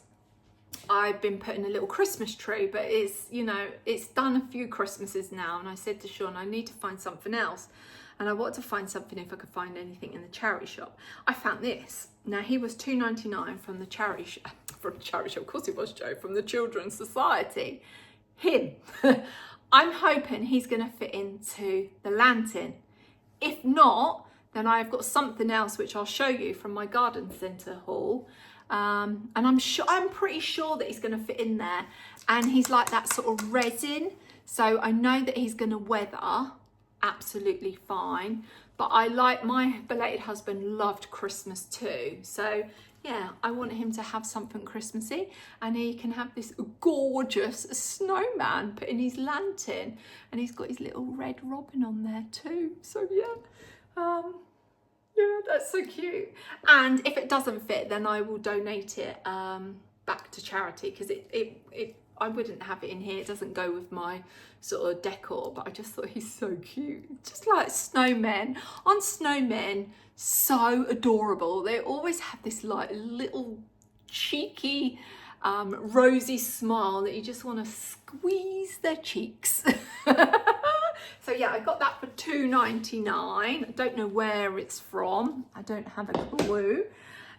I've been putting a little Christmas tree, but it's done a few Christmases now. And I said to Sean, I need to find something else. And I wanted to find something if I could find anything in the charity shop. I found this. Now, he was $2.99 from the charity shop. From the charity shop, of course it was, Joe, from the Children's Society. Him. I'm hoping he's going to fit into the lantern. If not, then I've got something else which I'll show you from my garden centre haul. And I'm pretty sure that he's going to fit in there. And he's like that sort of resin. So I know that he's going to weather absolutely fine. But my belated husband loved Christmas too. So yeah, I want him to have something Christmassy, and he can have this gorgeous snowman put in his lantern, and he's got his little red robin on there too. So yeah, yeah, that's so cute. And if it doesn't fit, then I will donate it back to charity, because I wouldn't have it in here. It doesn't go with my sort of decor, but I just thought he's so cute. Just like snowmen. Aren't snowmen so adorable? They always have this like little cheeky, rosy smile that you just want to squeeze their cheeks. So yeah, I got that for $2.99. I don't know where it's from. I don't have a clue.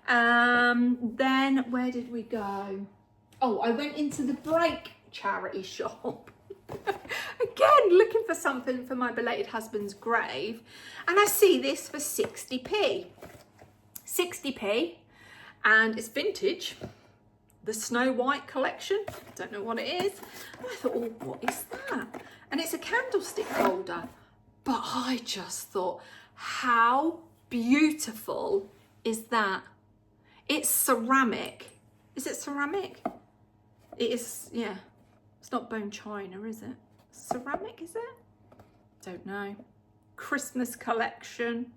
Then where did we go? Oh, I went into the Break charity shop. Again, looking for something for my belated husband's grave. And I see this for 60p. 60p. And it's vintage. The Snow White collection. Don't know what it is. And I thought, oh, what is that? And it's a candlestick holder. But I just thought, how beautiful is that? It's ceramic. Is it ceramic? It is, yeah. It's not bone china, is it? Ceramic, is it? Don't know. Christmas collection.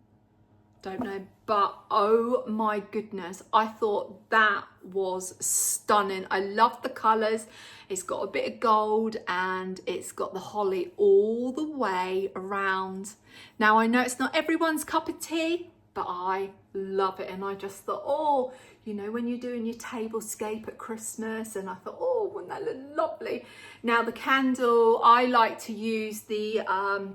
Don't know. But oh my goodness, I thought that was stunning. I love the colours. It's got a bit of gold and it's got the holly all the way around. Now, I know it's not everyone's cup of tea, but I love it. And I just thought, oh, you know, when you're doing your tablescape at Christmas, and I thought, oh, wouldn't that look lovely? Now, the candle, I like to use the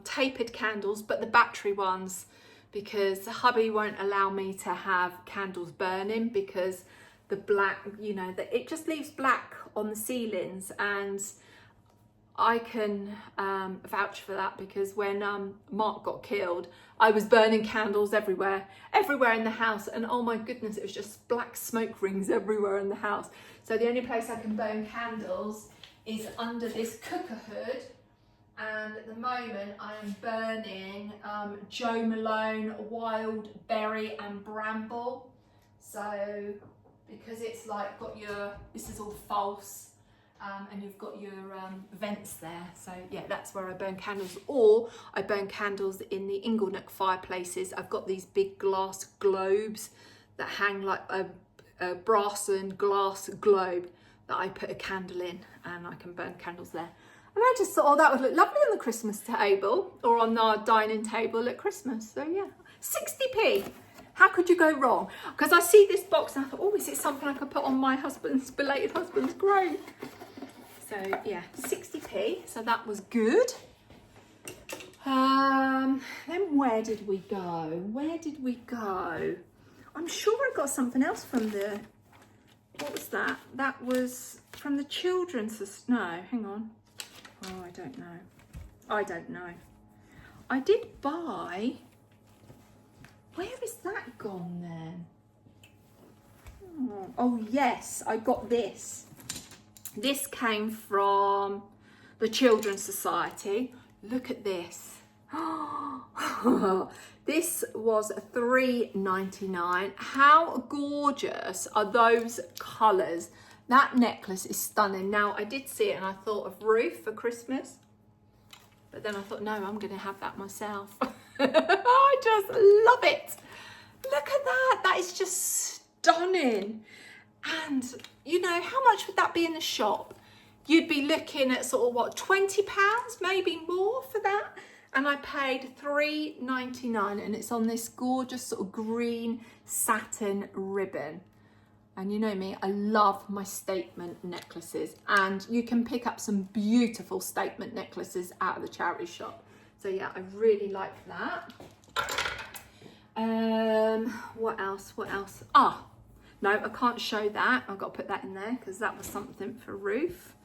tapered candles, but the battery ones, because hubby won't allow me to have candles burning, because the black, you know, it just leaves black on the ceilings. And I can vouch for that, because when Mark got killed, I was burning candles everywhere in the house, and oh my goodness, it was just black smoke rings everywhere in the house. So the only place I can burn candles is under this cooker hood, and at the moment I am burning Joe Malone Wild Berry and Bramble. So because it's like got this is all false. And you've got your vents there. So yeah, that's where I burn candles. Or I burn candles in the Inglenook fireplaces. I've got these big glass globes that hang like a brass and glass globe that I put a candle in, and I can burn candles there. And I just thought, oh, that would look lovely on the Christmas table, or on our dining table at Christmas. So yeah, 60p. How could you go wrong? Because I see this box and I thought, oh, is it something I could put on my belated husband's grave? So yeah, 60p, so that was good. Then where did we go? I'm sure I got something else from what was that? That was from the Children's, no, hang on. Oh, I don't know. I did buy, where is that gone then? Oh yes, I got this. This came from the Children's Society. Look at this. This was $3.99. How gorgeous are those colours? That necklace is stunning. Now, I did see it and I thought of Ruth for Christmas. But then I thought, no, I'm going to have that myself. I just love it. Look at that. That is just stunning. And, you know, how much would that be in the shop? You'd be looking at sort of, what, £20, maybe more for that? And I paid $3.99 and it's on this gorgeous sort of green satin ribbon. And you know me, I love my statement necklaces, and you can pick up some beautiful statement necklaces out of the charity shop. So yeah, I really like that. What else? Ah, no, I can't show that. I've got to put that in there because that was something for Ruth.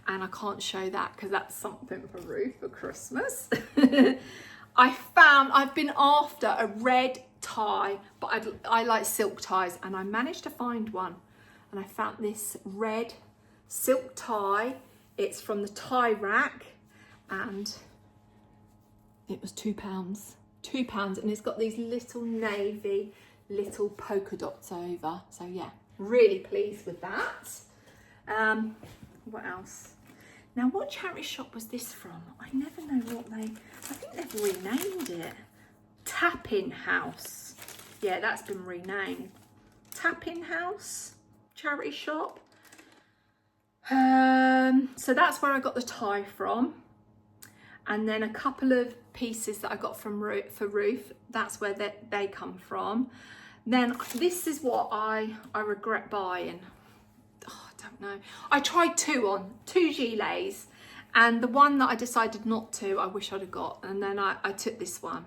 And I can't show that because that's something for Ruth for Christmas. I've been after a red tie, but I like silk ties, and I managed to find one. And I found this red silk tie. It's from the tie rack, and it was £2. £2, and it's got these little navy little polka dots over. So yeah, really pleased with that. What else? Now, what charity shop was this from? I never know what I think they've renamed it. Tapping House. Yeah, that's been renamed. Tapping House charity shop. So that's where I got the tie from. And then a couple of pieces that I got from for Ruth. That's where they come from. Then this is what I regret buying. Oh, I don't know. I tried two gilets, and the one that I decided not to, I wish I'd have got. And then I took this one.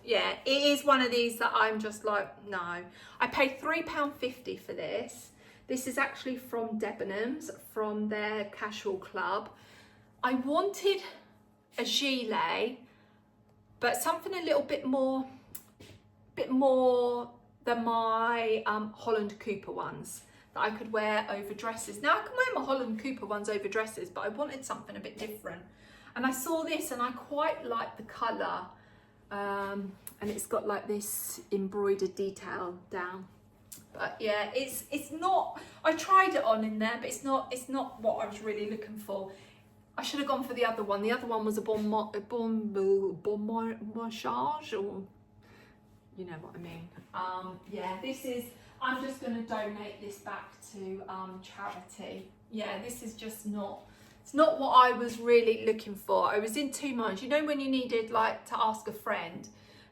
Yeah, it is one of these that I'm just like, no. I paid £3.50 for this. This is actually from Debenhams, from their casual club. I wanted a gilet, but something a little bit more than my Holland Cooper ones that I could wear over dresses. Now, I can wear my Holland Cooper ones over dresses, but I wanted something a bit different. And I saw this and I quite like the colour. And it's got like this embroidered detail down. But yeah, it's not, I tried it on in there, but it's not what I was really looking for. I should have gone for the other one. The other one was a bon massage, or you know what I mean. Yeah, I'm just going to donate this back to charity. Yeah, this is just it's not what I was really looking for. I was in two minds. You know when you needed like to ask a friend,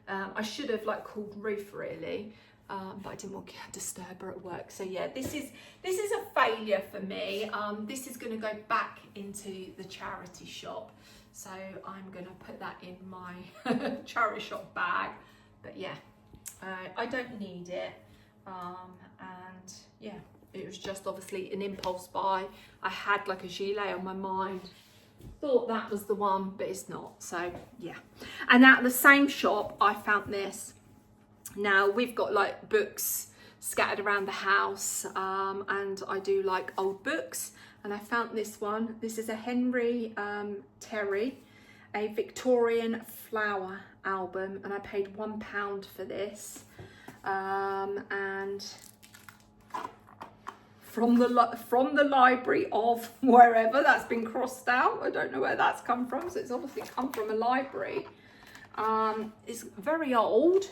I should have like called Ruth really, but I didn't want to disturb her at work. So yeah, this is a failure for me. This is going to go back into the charity shop. So I'm going to put that in my charity shop bag. But yeah, I don't need it. And yeah, it was just obviously an impulse buy. I had like a gilet on my mind, thought that was the one, but it's not. So yeah, and at the same shop I found this. Now we've got like books scattered around the house, and I do like old books, and I found this one. This is a Henry Terry, a Victorian flower album, and I paid £1 for this. And from the library of wherever that's been crossed out, I don't know where that's come from, so it's obviously come from a library. It's very old.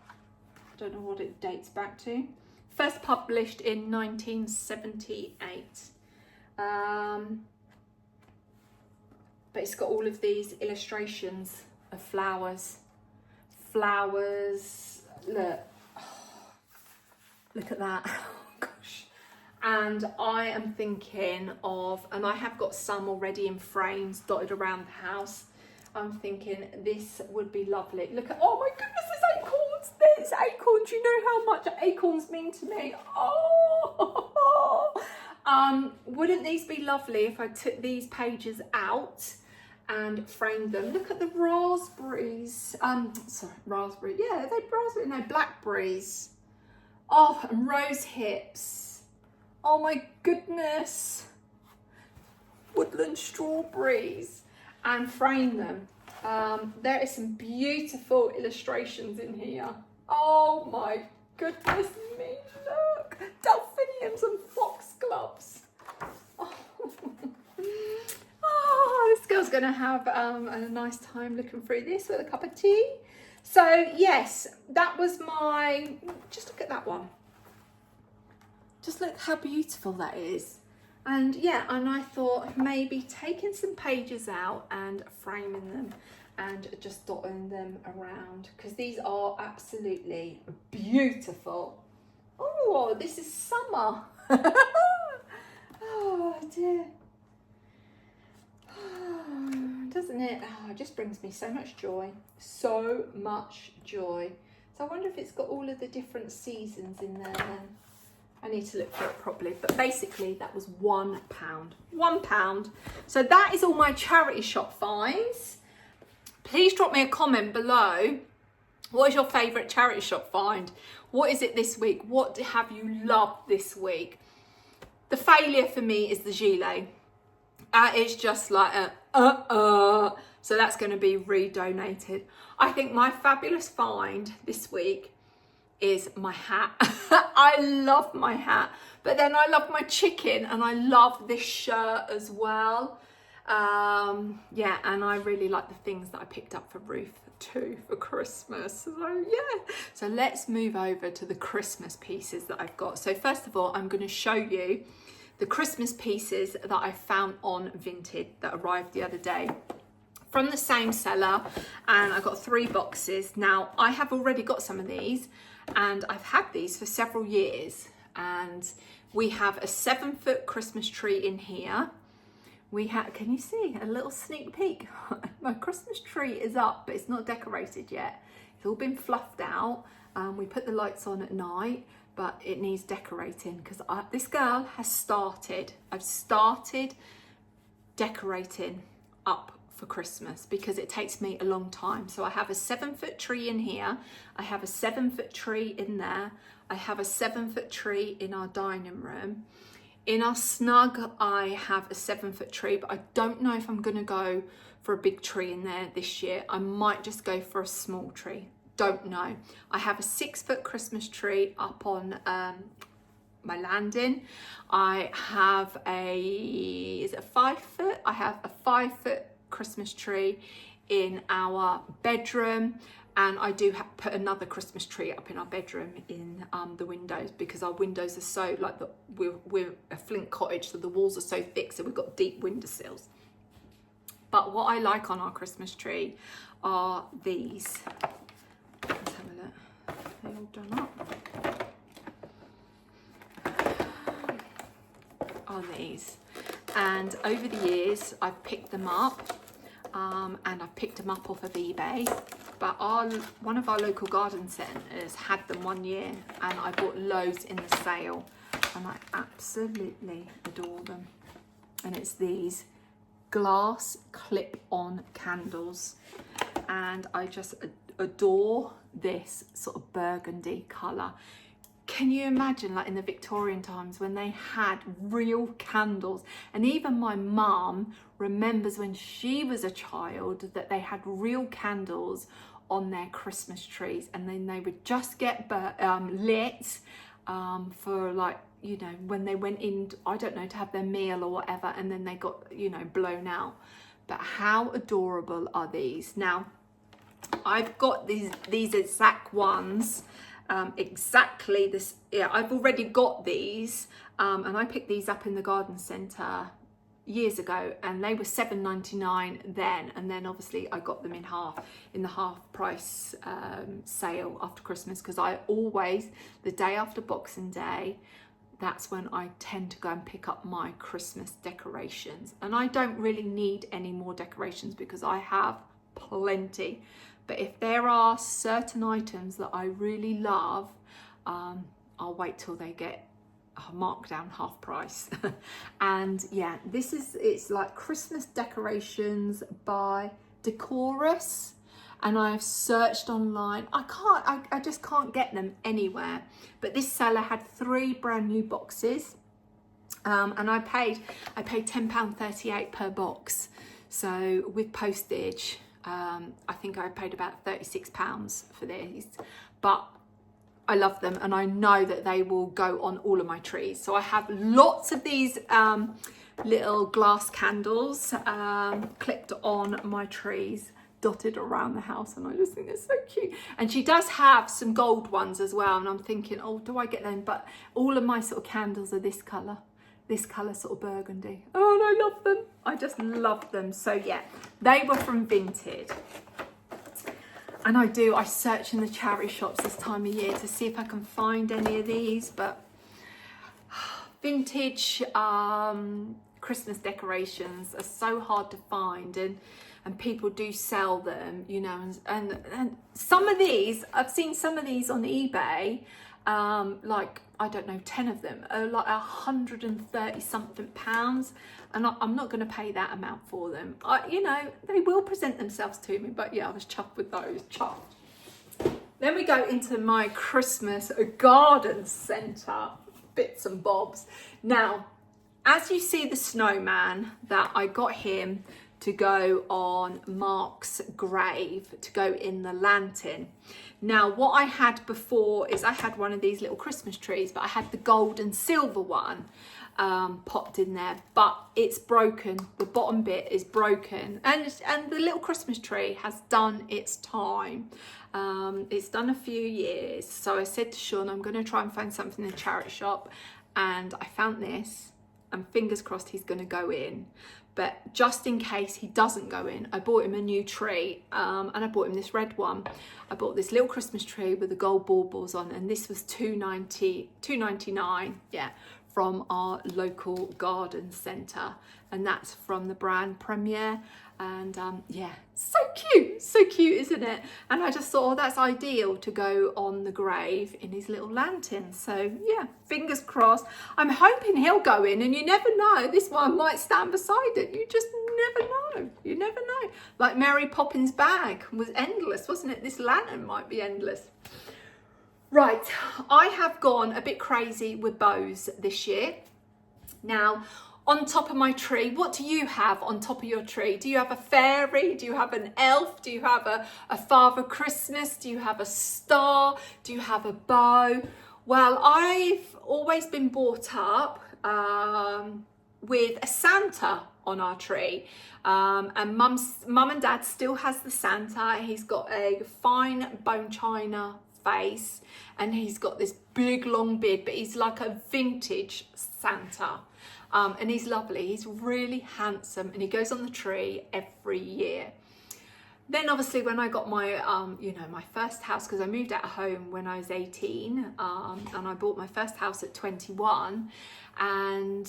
I don't know what it dates back to. First published in 1978. But it's got all of these illustrations of flowers. Look, look at that. Oh, gosh. And I am thinking of, and I have got some already in frames dotted around the house. I'm thinking this would be lovely. Look at, oh my goodness, there's acorns. There's acorns. You know how much acorns mean to me. Oh, wouldn't these be lovely if I took these pages out and framed them? Look at the raspberries. Sorry, raspberry. Yeah, they're raspberry. No, blackberries. Oh, and rose hips. Oh my goodness. Woodland strawberries. And frame them. There is some beautiful illustrations in here. Oh my goodness me, look. Delphiniums and foxgloves. Oh. Oh, this girl's gonna have a nice time looking through this with a cup of tea. So yes, that was my, just look at that one. Just look how beautiful that is. And yeah, and I thought maybe taking some pages out and framing them and just dotting them around, because these are absolutely beautiful. Oh, this is summer. Oh dear. Doesn't it? Oh, it just brings me so much joy. So much joy. So I wonder if it's got all of the different seasons in there then. I need to look for it properly, but basically that was £1. £1. So that is all my charity shop finds. Please drop me a comment below. What is your favourite charity shop find? What is it this week? What have you loved this week? The failure for me is the gilet. It's just like so that's going to be redonated. I think my fabulous find this week is my hat. I love my hat, but then I love my chicken and I love this shirt as well. Yeah, and I really like the things that I picked up for Ruth too for Christmas. So yeah, so let's move over to the Christmas pieces that I've got. So first of all, I'm going to show you the Christmas pieces that I found on Vinted that arrived the other day from the same seller, and I got 3 boxes. Now I have already got some of these and I've had these for several years, and we have a 7-foot Christmas tree in here. We have, can you see a little sneak peek? My Christmas tree is up, but it's not decorated yet. It's all been fluffed out. We put the lights on at night, but it needs decorating because this girl has started. I've started decorating up for Christmas because it takes me a long time. So I have a 7-foot tree in here. I have a 7-foot tree in there. I have a 7-foot tree in our dining room. In our snug, I have a 7-foot tree, but I don't know if I'm gonna go for a big tree in there this year. I might just go for a small tree. Don't know. I have a 6-foot Christmas tree up on my landing. I have is it a 5-foot? I have a 5-foot Christmas tree in our bedroom, and I do put another Christmas tree up in our bedroom in the windows, because our windows are so like we're a flint cottage, so the walls are so thick, so we've got deep windowsills. But what I like on our Christmas tree are these. Let's have a look. They're all done up. Are these. And over the years, I've picked them up, and I've picked them up off of eBay. But one of our local garden centres had them one year, and I bought loads in the sale, and I absolutely adore them. And it's these glass clip-on candles, and I just adore this sort of burgundy colour. Can you imagine, like in the Victorian times when they had real candles? And even my mum remembers when she was a child that they had real candles on their Christmas trees, and then they would just get lit for, like, you know, when they went in, I don't know, to have their meal or whatever, and then they got, you know, blown out. But how adorable are these? Now, I've got these exact ones. Exactly this, yeah, I've already got these, and I picked these up in the garden centre years ago, and they were $7.99 then, and then obviously I got them in the half price sale after Christmas, because I always, the day after Boxing Day, that's when I tend to go and pick up my Christmas decorations, and I don't really need any more decorations because I have plenty. But if there are certain items that I really love, I'll wait till they get marked down half price. And yeah, it's like Christmas decorations by Decor. and I've searched online. I just can't get them anywhere. But this seller had 3 brand new boxes, and I paid £10.38 per box. So with postage, I think I paid about £36 for these, but I love them, and I know that they will go on all of my trees. So I have lots of these little glass candles clipped on my trees, dotted around the house, and I just think they're so cute. And she does have some gold ones as well, and I'm thinking, oh, do I get them? But all of my sort of candles are this colour sort of burgundy. Oh, and I love them. I just love them. So yeah, they were from Vinted. And I search in the charity shops this time of year to see if I can find any of these, but vintage Christmas decorations are so hard to find, and people do sell them, you know, and some of these, I've seen some of these on eBay, like, I don't know, 10 of them are like £130 something, and I'm not going to pay that amount for them. You know, they will present themselves to me, but yeah, I was chuffed with those, chuffed. Then we go into my Christmas garden centre bits and bobs. Now, as you see the snowman that I got him to go on Mark's grave, to go in the lantern. Now, what I had before is I had one of these little Christmas trees, but I had the gold and silver one popped in there, but it's broken. The bottom bit is broken, and the little Christmas tree has done its time. It's done a few years. So I said to Sean, I'm going to try and find something in the charity shop, and I found this, and fingers crossed he's going to go in. But just in case he doesn't go in, I bought him a new tree, and I bought him this red one. I bought this little Christmas tree with the gold baubles on, and this was $2.99, yeah, from our local garden centre, and that's from the brand Premier. And yeah, so cute, isn't it? And I just thought, oh, that's ideal to go on the grave in his little lantern. So yeah, fingers crossed. I'm hoping he'll go in, and you never know, this one might stand beside it. You just never know. You never know. Like Mary Poppins' bag was endless, wasn't it? This lantern might be endless. Right, I have gone a bit crazy with bows this year. Now, on top of my tree, what do you have on top of your tree? Do you have a fairy? Do you have an elf? Do you have a Father Christmas? Do you have a star? Do you have a bow? Well, I've always been brought up with a Santa on our tree. And mum and dad still has the Santa. He's got a fine bone china face, and he's got this big long beard, but he's like a vintage Santa. And he's lovely, he's really handsome, and he goes on the tree every year. Then obviously when I got my, you know, my first house, because I moved out of home when I was 18, and I bought my first house at 21, and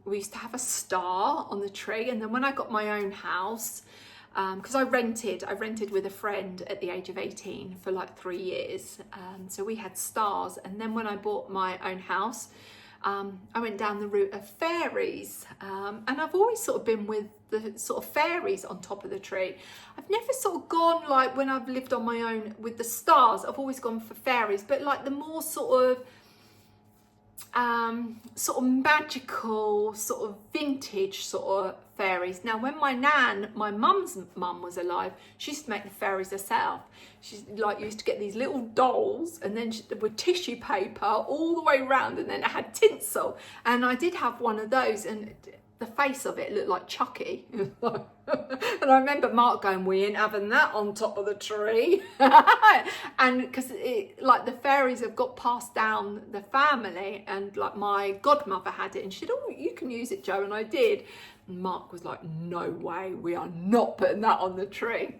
we used to have a star on the tree. And then when I got my own house, because I rented with a friend at the age of 18 for like 3 years, so we had stars. And then when I bought my own house, I went down the route of fairies, and I've always sort of been with the sort of fairies on top of the tree. I've never sort of gone, like when I've lived on my own with the stars, I've always gone for fairies, but like the more sort of magical, sort of vintage sort of fairies. Now, when my mum's mum was alive, she used to make the fairies herself. She like used to get these little dolls, and then with tissue paper all the way around, and then it had tinsel. And I did have one of those, and the face of it looked like Chucky. And I remember Mark going, we ain't having that on top of the tree. And because like the fairies have got passed down the family, and like my godmother had it, and she said, oh, you can use it, Joe. And I did. And Mark was like, no way, we are not putting that on the tree.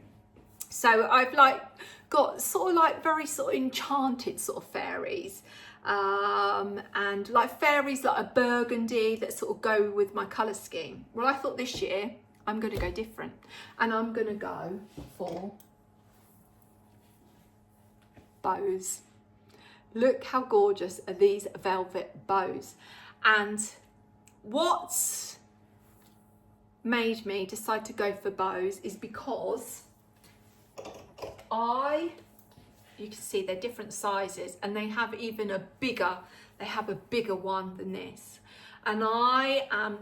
So I've like got sort of like very sort of enchanted sort of fairies. And like fairies like a burgundy that sort of go with my colour scheme. Well, I thought this year I'm going to go different, and I'm going to go for bows. Look how gorgeous are these velvet bows. And what made me decide to go for bows is because you can see they're different sizes, and they have even a bigger one than this. And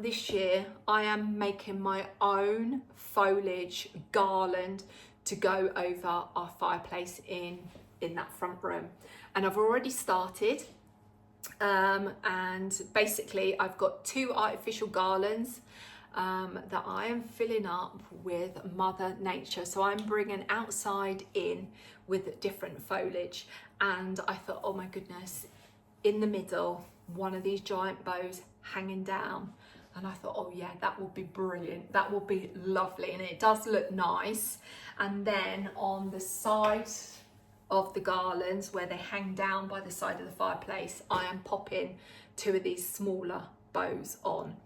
this year I am making my own foliage garland to go over our fireplace in that front room. And I've already started, and basically I've got 2 artificial garlands that I am filling up with Mother Nature. So I'm bringing outside in with different foliage, and I thought, oh my goodness, in the middle, one of these giant bows hanging down, and I thought, oh yeah, that will be brilliant, that will be lovely, and it does look nice. And then on the side of the garlands where they hang down by the side of the fireplace, I am popping 2 of these smaller bows on.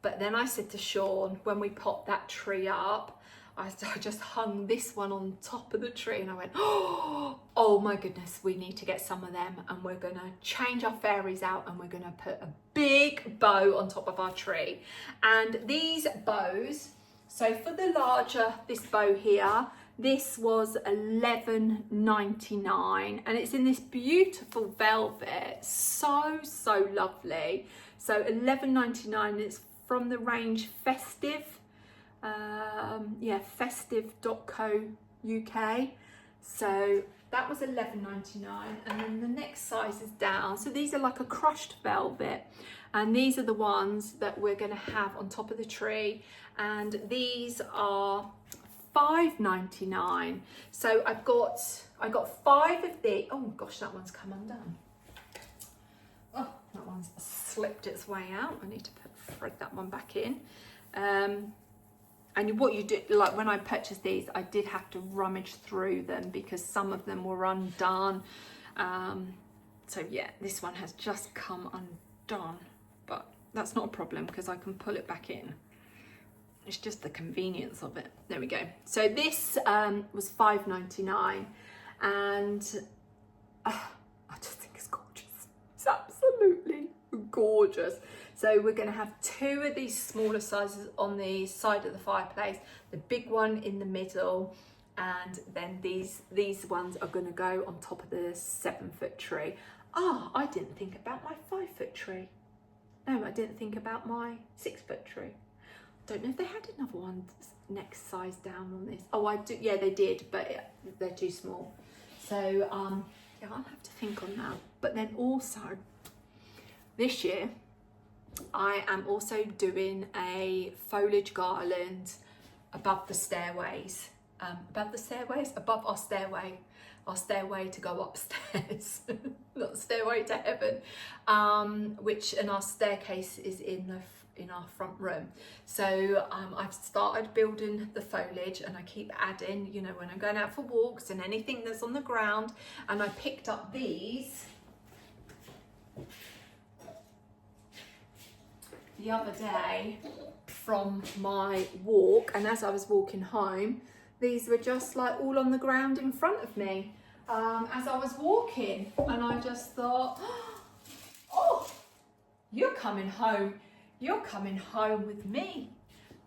But then I said to Sean, when we popped that tree up, I just hung this one on top of the tree, and I went, oh my goodness, we need to get some of them, and we're gonna change our fairies out, and we're gonna put a big bow on top of our tree. And these bows, so for the larger, this bow here, this was $11.99, and it's in this beautiful velvet, so lovely. So $11.99, it's from the range Festive, festive.co.uk. So that was $11.99, and then the next size is down. So these are like a crushed velvet, and these are the ones that we're going to have on top of the tree, and these are $5.99. So I got 5 of the, oh gosh, that one's come undone. Oh, that one's slipped its way out. I need to thread that one back in. And what you do, like when I purchased these, I did have to rummage through them because some of them were undone. So yeah, this one has just come undone, but that's not a problem because I can pull it back in. It's just the convenience of it. There we go. So this was $5.99, and I just think it's gorgeous. It's absolutely gorgeous. So we're going to have 2 of these smaller sizes on the side of the fireplace, the big one in the middle, and then these ones are going to go on top of the 7-foot tree. I didn't think about my 5-foot tree. No, I didn't think about my 6-foot tree. Don't know if they had another one next size down on this. Oh, I do. Yeah, they did, but they're too small. So yeah, I'll have to think on that. But then also this year, I am also doing a foliage garland above the stairways. Above our stairway to go upstairs, not the stairway to heaven, and our staircase is in our front room. So I've started building the foliage, and I keep adding, you know, when I'm going out for walks and anything that's on the ground. And I picked up these the other day from my walk, and as I was walking home, these were just like all on the ground in front of me as I was walking, and I just thought, oh, you're coming home with me.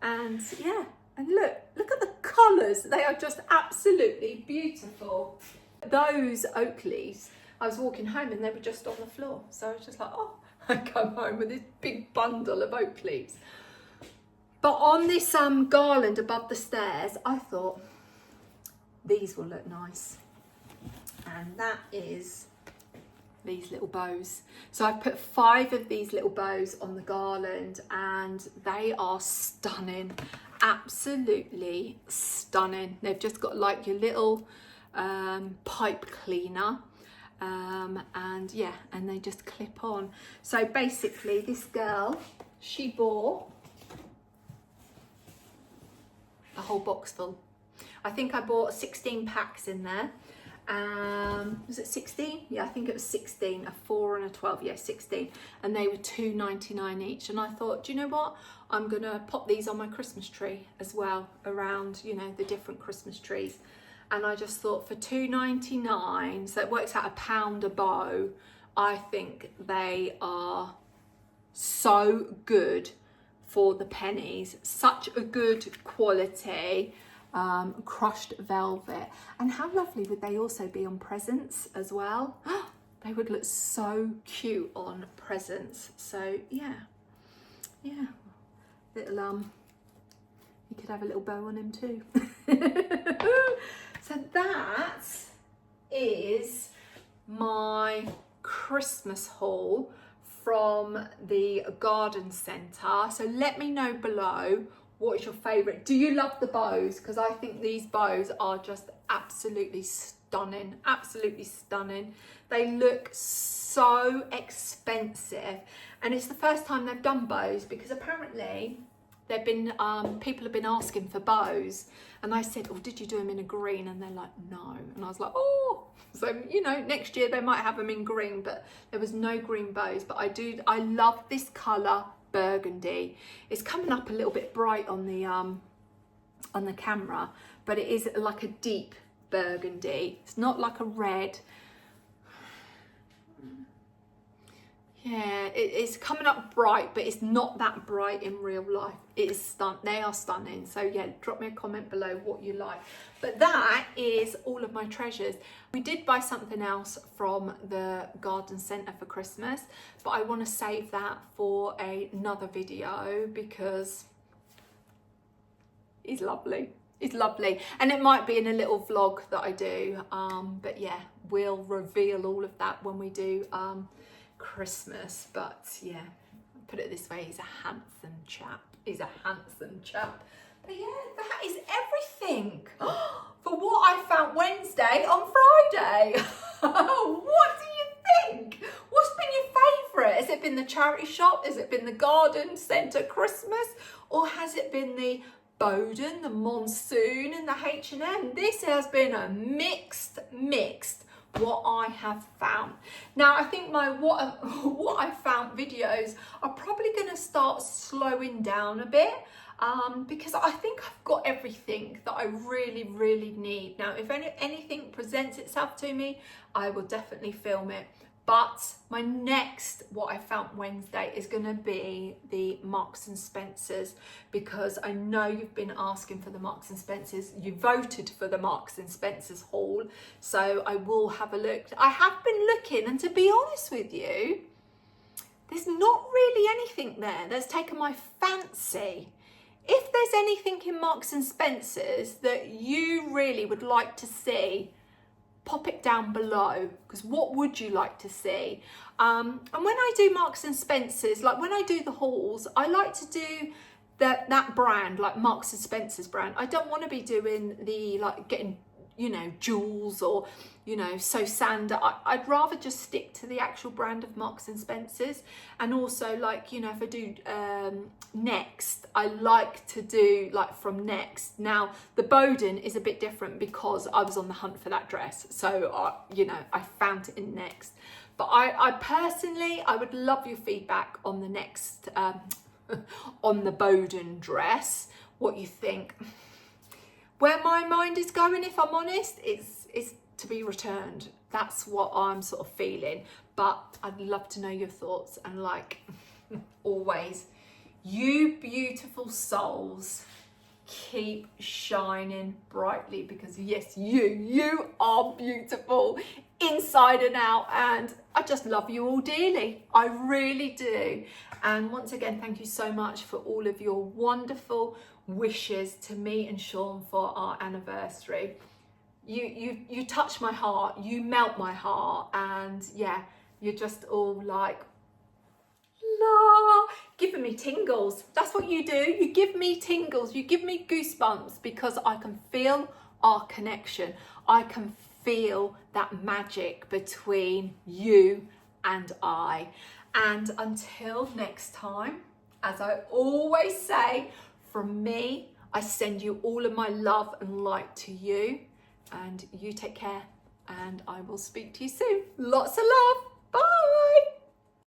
And yeah, and look at the colours, they are just absolutely beautiful. Those oak leaves, I was walking home and they were just on the floor, so I was just like, oh, I come home with this big bundle of oak leaves. But on this garland above the stairs, I thought these will look nice, and that is these little bows. So I've put 5 of these little bows on the garland, and they are stunning, absolutely stunning. They've just got like your little pipe cleaner, and yeah, and they just clip on. So basically this girl, she bought a whole box full. I think I bought 16 packs in there. Was it 16? Yeah, I think it was 16, a 4 and a 12, yeah, 16. And they were $2.99 each. And I thought, do you know what? I'm gonna pop these on my Christmas tree as well, around, you know, the different Christmas trees. And I just thought for $2.99, so it works out £1 a bow. I think they are so good for the pennies, such a good quality. crushed velvet. And how lovely would they also be on presents as well? They would look so cute on presents. So yeah, little you could have a little bow on him too. So that is my Christmas haul from the garden centre. So let me know below, what is your favourite? Do you love the bows? Because I think these bows are just absolutely stunning, absolutely stunning. They look so expensive, and it's the first time they've done bows, because apparently they've been people have been asking for bows, and I said, oh, did you do them in a green? And they're like, no. And I was like, oh, so you know, next year they might have them in green, but there was no green bows. But I love this colour, burgundy. It's coming up a little bit bright on the camera, but it is like a deep burgundy. It's not like a red. Yeah, it's coming up bright, but it's not that bright in real life. It is they are stunning. So yeah, drop me a comment below what you like. But that is all of my treasures. We did buy something else from the garden centre for Christmas, but I want to save that for another video because he's lovely. It's lovely, and it might be in a little vlog that I do. But yeah, we'll reveal all of that when we do Christmas. But yeah, put it this way, he's a handsome chap. He's a handsome chap. But yeah, that is everything for what I found Wednesday on Friday. What do you think? What's been your favourite? Has it been the charity shop? Has it been the garden centre Christmas? Or has it been the Boden, the Monsoon and the H&M? This has been a mixed what I have found. Now I think my what I found videos are probably going to start slowing down a bit, because I think I've got everything that I really need. Now if anything presents itself to me, I will definitely film it. But my next what I found Wednesday is going to be the Marks and Spencers, because I know you've been asking for the Marks and Spencers. You voted for the Marks and Spencers haul, so I will have a look. I have been looking, and to be honest with you, there's not really anything there that's taken my fancy. If there's anything in Marks and Spencers that you really would like to see, pop it down below, because what would you like to see? And when I do Marks and Spencers, like when I do the hauls, I like to do that brand, like Marks and Spencers brand. I don't want to be doing the like getting, you know, jewels or, you know, so sander. I'd rather just stick to the actual brand of Marks and Spencers. And also, like, you know, if I do Next, I like to do like from Next. Now the Boden is a bit different because I was on the hunt for that dress, so you know, I found it in Next. But I personally, I would love your feedback on the Next on the Boden dress. What you think? Where my mind is going, if I'm honest, it's to be returned. That's what I'm sort of feeling. But I'd love to know your thoughts. And like always, you beautiful souls, keep shining brightly, because yes, you are beautiful inside and out, and I just love you all dearly. I really do. And once again, thank you so much for all of your wonderful wishes to me and Sean for our anniversary. You touch my heart, you melt my heart, and yeah, you're just all like, la, giving me tingles. That's what you do. You give me tingles, you give me goosebumps, because I can feel our connection. I can feel that magic between you and I. And until next time, as I always say, from me, I send you all of my love and light to you, and you take care, and I will speak to you soon. Lots of love.